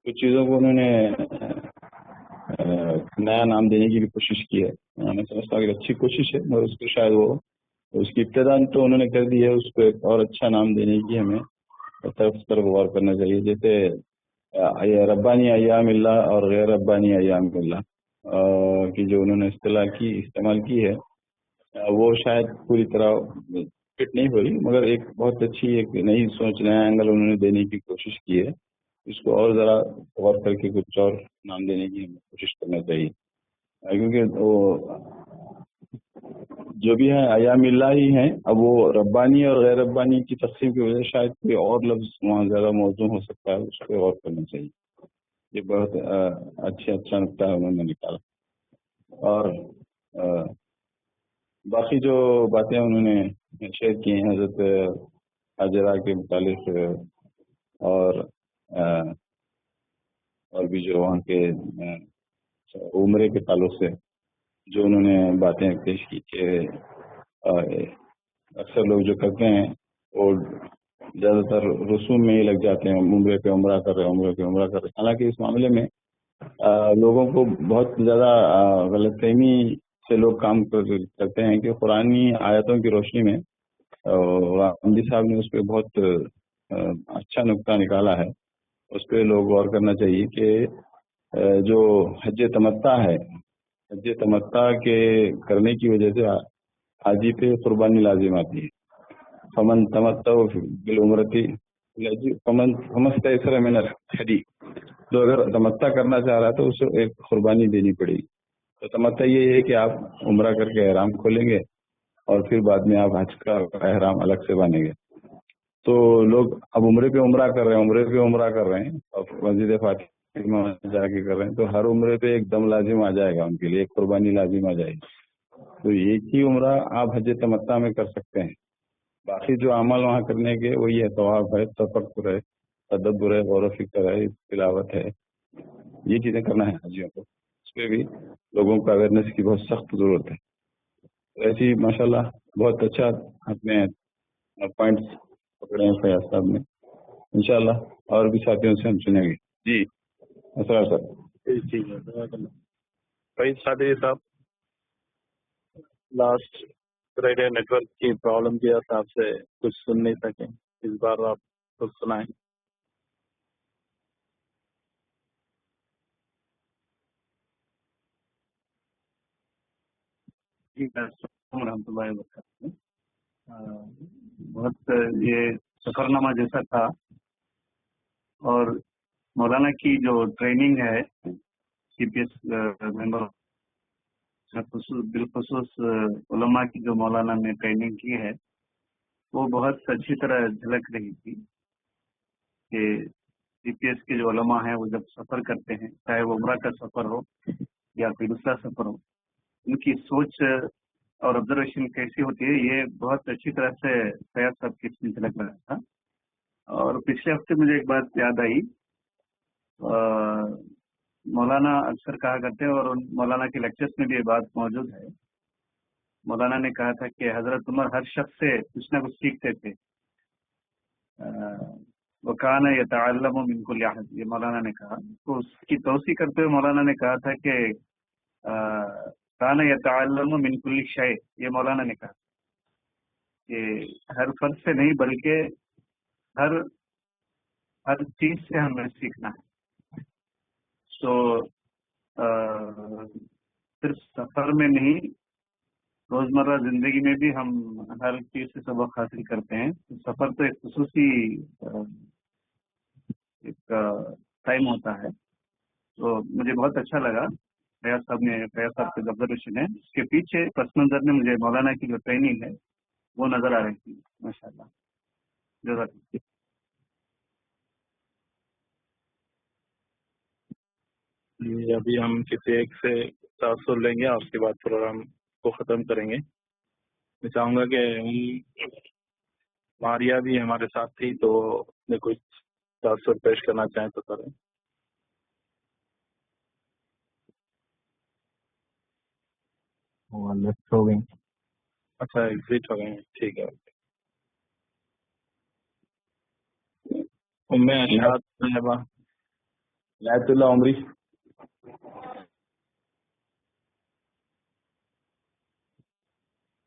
کچھ چیزوں کو انہوں نے نیا نام دینے کی بھی کوشش کی ہے. میں سمجھتا ہوں کہ اچھی کوشش ہے، مگر اس کو شاید وہ اس کی ابتدا تو انہوں نے کر دی ہے، اس کو ایک اور اچھا نام دینے کی ہمیں طرف غور کرنا چاہیے. جیسے ربانی ایام اللہ اور غیر ربانی ایام اللہ کی جو انہوں نے استعمال کی ہے، وہ شاید پوری طرح فٹ نہیں ہو رہی، مگر ایک بہت اچھی ایک نئی سوچ، نیا اینگل انہوں نے دینے کی کوشش کی ہے. اس کو اور ذرا غور کر کے کچھ اور نام دینے کی ہمیں کوشش کرنا چاہیے. کیونکہ وہ جو بھی ہے ایام اللہ ہی ہیں. اب وہ ربانی اور غیر ربانی کی تقسیم کی وجہ سے شاید کوئی اور لفظ وہاں زیادہ موزوں ہو سکتا ہے، اس پہ غور کرنا چاہیے. یہ بہت اچھا نقطہ ہے انہوں نے نکالا. اور باقی جو باتیں انہوں نے شیئر کی ہیں حضرت حاجرہ کے متعلق، اور بھی جو وہاں کے عمرے کے تعلق سے جو انہوں نے باتیں پیش کی کہ اکثر لوگ جو کرتے ہیں وہ زیادہ تر رسوم میں ہی لگ جاتے ہیں، عمرے پہ عمرہ کر رہے. حالانکہ اس معاملے میں لوگوں کو بہت زیادہ غلط فہمی سے لوگ کام کرتے ہیں کہ قرآنی آیتوں کی روشنی میں غامدی صاحب نے اس پہ بہت اچھا نقطہ نکالا ہے. اس پہ لوگ غور کرنا چاہیے کہ جو حج تمتع ہے، حج تمتع کے کرنے کی وجہ سے حاجی پہ قربانی لازم آتی ہے. فمن تمتع بالعمرتی فمن استيسر من الهدي، جو اگر تمتع کرنا چاہ رہا ہے تو اسے ایک قربانی دینی پڑے گی. تو تمتع یہ ہے کہ آپ عمرہ کر کے احرام کھولیں گے اور پھر بعد میں آپ حج کا احرام الگ سے باندھیں گے. تو لوگ اب عمرے پہ عمرہ کر رہے ہیں اور مسجد فاطمہ جا کے کر رہے ہیں، تو ہر عمرے پہ ایک دم لازم آ جائے گا ان کے لیے، ایک قربانی لازم آ جائے گی. تو ایک ہی عمرہ آپ حج تمتع میں کر سکتے ہیں. باقی جو عمل وہاں کرنے کے وہی ہے، طواف ہے، تفکر ہے، تدبر ہے، غور و فکر ہے، تلاوت ہے. یہ چیزیں کرنا ہے حاجیوں کو. اس پہ بھی لوگوں کو اویئرنیس کی بہت سخت ضرورت ہے. ایسی ماشاءاللہ بہت اچھا اپنے پوائنٹس پکڑے ہیں فیاض صاحب نے. انشاءاللہ اور بھی ساتھیوں سے ہم سنیں گے. جی اسرار صاحب. ٹھیک ہے. فیض قادری صاحب، لاسٹ فرائیڈے نیٹ ورک کی پرابلم کی وجہ سے آپ سے کچھ سن نہیں سکیں، اس بار آپ خود سنائیں. ورحمۃ اللہ وبرکاتہ. بہت یہ سفر نامہ جیسا تھا، اور مولانا کی جو ٹریننگ ہے سی پی ایس ممبر، بالخصوص علماء کی جو مولانا نے ٹریننگ کی ہے، وہ بہت اچھی طرح جھلک رہی تھی کہ سی پی ایس کے جو علماء ہیں وہ جب سفر کرتے ہیں، چاہے وہ عمرہ کا سفر ہو یا کوئی دوسرا سفر ہو، ان کی سوچ اور آبزرویشن کیسی ہوتی ہے، یہ بہت اچھی طرح سے فیاض صاحب کی اس میں جھلک رہا تھا. اور پچھلے ہفتے مجھے ایک بات یاد آئی، مولانا اکثر کہا کرتے ہیں، اور مولانا کے لیکچرز میں بھی یہ بات موجود ہے. مولانا نے کہا تھا کہ حضرت عمر ہر شخص سے کچھ نہ کچھ سیکھتے تھے. وَكَانَ يَتَعَلَّمُ مِنْ كُلِّ أَحَدٍ، یہ مولانا نے کہا. تو اس کی توسیع کرتے ہوئے مولانا نے کہا تھا کہ كَانَ يَتَعَلَّمُ مِنْ كُلِّ شَيْءٍ، یہ مولانا نے کہا کہ ہر فرد سے نہیں بلکہ ہر چیز سے ہمیں سیکھنا ہے. تو صرف سفر میں نہیں، روزمرہ زندگی میں بھی ہم ہر چیز سے سبق حاصل کرتے ہیں. سفر تو ایک خصوصی ایک ٹائم ہوتا ہے. تو مجھے بہت اچھا لگا فیاض صاحب کے آبزرویشن ہے، اس کے پیچھے پس منظر میں مجھے مولانا کی جو ٹریننگ ہے وہ نظر آ رہی تھی. ماشاء اللہ. جزاک اللہ. ابھی ہم کسی ایک سے تاثر لیں گے، اور اس کے بعد پروگرام کو ختم کریں گے. میں چاہوں گا کہ ماریا بھی ہمارے ساتھ تھی تو نے کچھ تاثر پیش کرنا چاہیں تو کریں. وہ لیفٹ ہو گئی. اچھا ایگزٹ ہو گئے ہیں, ٹھیک ہے. ام اشاد صاحبہ, عنایت اللہ عمری.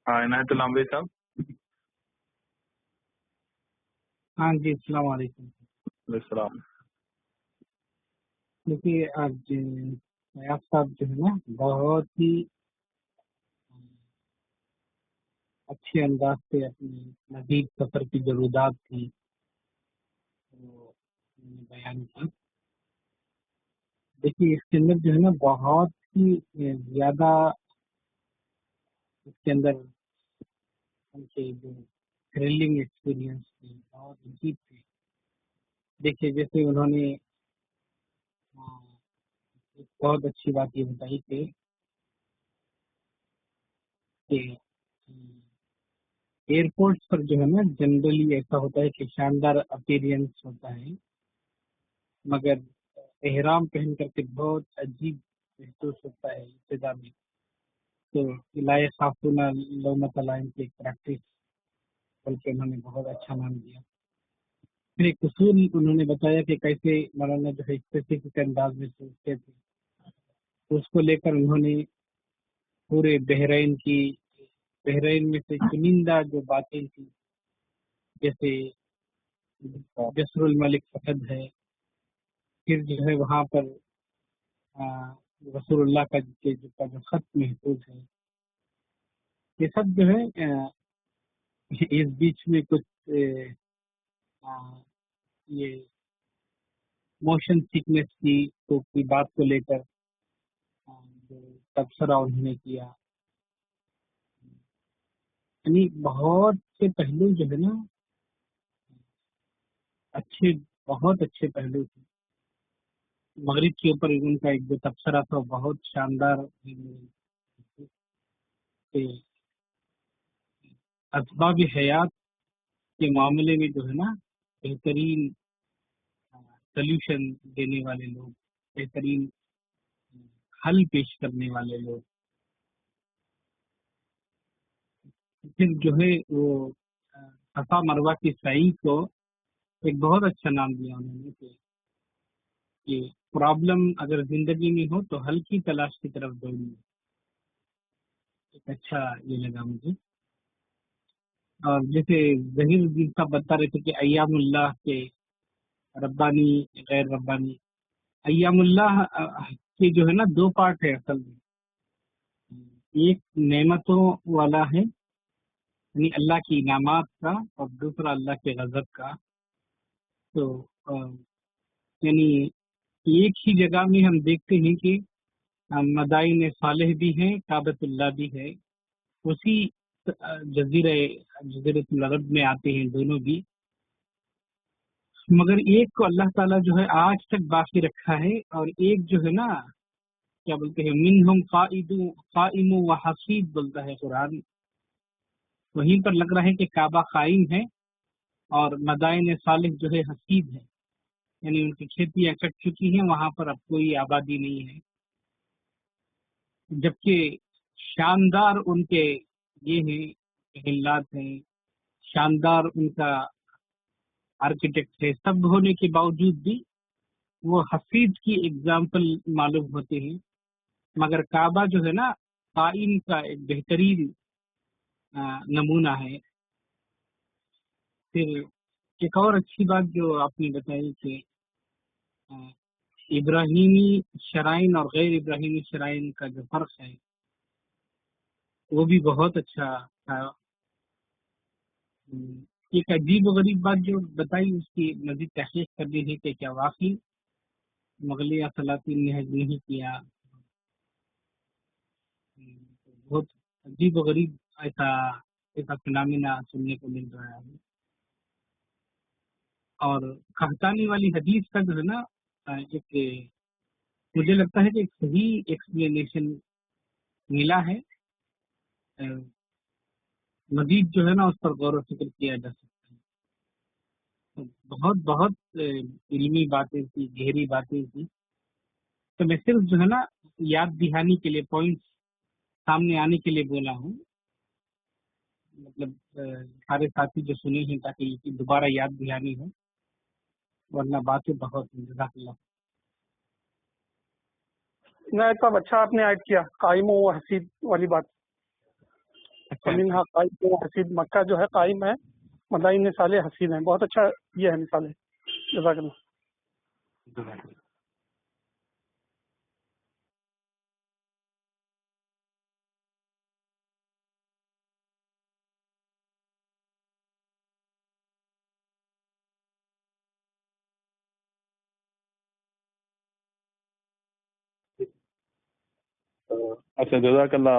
ہاں عنایت اللہ عمری صاحب. ہاں جی السلام علیکم. علیہ السلام. دیکھیے آج فیاض صاحب جو ہے نا بہت ہی اچھے انداز سے اپنی مزید سفر کی ضروریات تھی وہ انہوں نے بیان کی. دیکھیے اس کے اندر جو ہے نا بہت ہی زیادہ اس کے اندر ان کے جو تھرلنگ ایکسپیرئنس تھے بہت عجیب تھے. دیکھیے جیسے انہوں نے ایک بہت اچھی بات یہ بتائی تھی کہ ایئرپورٹس پر جو ہے نا جنرلی ایسا ہوتا ہے کہ شاندار اپیرینس ہوتا ہے مگر احرام پہن کر کے بہت عجیب محسوس ہوتا ہے ابتدا میں. تو لا یخافون لومۃ لائم کی ایک پریکٹس بلکہ انہوں نے بہت اچھا نام دیا. پھر ایک اصول انہوں نے بتایا کہ کیسے مولانا جو ہے اسپیسیفک انداز میں سوچتے تھے, اس کو لے کر انہوں نے پورے بحرین میں سے چنندہ جو باتیں تھیں جیسے جسر الملک فہد ہے, پھر جو ہے وہاں پر رسول اللہ کا جو خط محفوظ ہے, یہ سب جو ہے اس بیچ میں کچھ یہ موشن سیکنس کی بات کو لے کر جو تبصرہ انہوں نے کیا, یعنی بہت سے پہلو جو ہے نا بہت اچھے پہلو تھے. مغرب کے اوپر ان کا ایک جو تبصرہ تھا بہت شاندار کہ اسباب حیات کے معاملے میں جو ہے نا بہترین سلیوشن دینے والے لوگ, بہترین حل پیش کرنے والے لوگ. پھر جو ہے وہ صفا مروہ کی سعی کو ایک بہت اچھا نام دیا انہوں نے کہ پرابلم اگر زندگی میں ہو تو حل کی تلاش کی طرف دوڑنا. ایک اچھا یہ لگا مجھے. اور جیسے ظہیر الدین صاحب بتا رہے تھے کہ ایام اللہ کے ربانی غیر ربانی, ایام اللہ کے جو ہے نا دو پارٹ ہے اصل میں. ایک نعمتوں والا ہے یعنی اللہ کی انعامات کا, اور دوسرا اللہ کے غضب کا. تو یعنی ایک ہی جگہ میں ہم دیکھتے ہیں کہ مدائن صالح بھی ہیں, کعبۃ اللہ بھی ہے, اسی جزیرۃ العرب میں آتے ہیں دونوں بھی, مگر ایک کو اللہ تعالیٰ جو ہے آج تک باقی رکھا ہے, اور ایک جو ہے نا کیا بولتے ہیں منہم قائم و حصید بولتا ہے قرآن. وہیں پر لگ رہا ہے کہ کعبہ قائم ہے اور مدائن صالح جو ہے حصید ہے, یعنی ان کی کھیتیاں کٹ چکی ہیں, وہاں پر اب کوئی آبادی نہیں ہے. جبکہ شاندار ان کے یہ ہیں محلات ہیں, شاندار ان کا آرکیٹیکٹ ہے, سب ہونے کے باوجود بھی وہ حفیظ کی اگزامپل معلوم ہوتے ہیں. مگر کعبہ جو ہے نا قائم کا ایک بہترین نمونہ ہے. پھر ایک اور اچھی بات جو آپ نے بتائی کہ ابراہیمی شرائن اور غیر ابراہیمی شرائن کا جو فرق ہے وہ بھی بہت اچھا تھا. ایک عجیب و غریب بات جو بتائی اس کی مزید تحقیق کرنی ہے کہ کیا واقعی مغلیہ سلاطین نے حج نہیں کیا. بہت عجیب و غریب ایسا فنامنا سننے کو مل رہا ہے. اور قحطانی والی حدیث کا جو ہے نا ایک مجھے لگتا ہے کہ ایک صحیح ایکسپلینیشن ملا ہے, مزید جو ہے نا اس پر غور و فکر کیا جا سکتا ہے. بہت بہت علمی باتیں تھی، گہری باتیں تھی. تو میں صرف جو ہے نا یاد دہانی کے لیے پوائنٹس سامنے آنے کے لیے بولا ہوں، مطلب سارے ساتھی جو سنے ہیں تاکہ یہ دوبارہ یاد دہانی ہو، ورنہ باتیں بہت ہیں. جزاک اللہ. عنایت صاحب اچھا آپ نے ایڈ کیا قائم و حسید والی بات. اچھا قائم و حسید، مکہ جو ہے قائم ہے، مدائن صالح حسید ہیں. بہت اچھا یہ ہے مثال ہے. جزاک اللہ. جزاک اللہ. اچھا، جزاک اللہ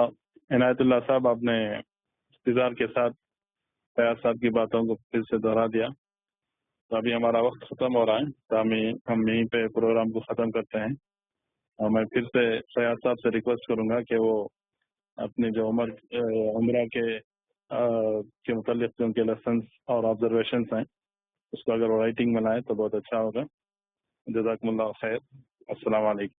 عنایت اللہ صاحب، آپ نے اقتدار کے ساتھ فیاض صاحب کی باتوں کو پھر سے دہرا دیا. تو ابھی ہمارا وقت ختم ہو رہا ہے، تو ہم یہیں پہ پروگرام کو ختم کرتے ہیں. اور میں پھر سے فیاض صاحب سے ریکویسٹ کروں گا کہ وہ اپنی جو عمرہ کے متعلق جو ان کے لیسنس اور آبزرویشنس ہیں اس کو اگر رائٹنگ میں لائیں تو بہت اچھا ہوگا. جزاکم اللہ خیر. السلام علیکم.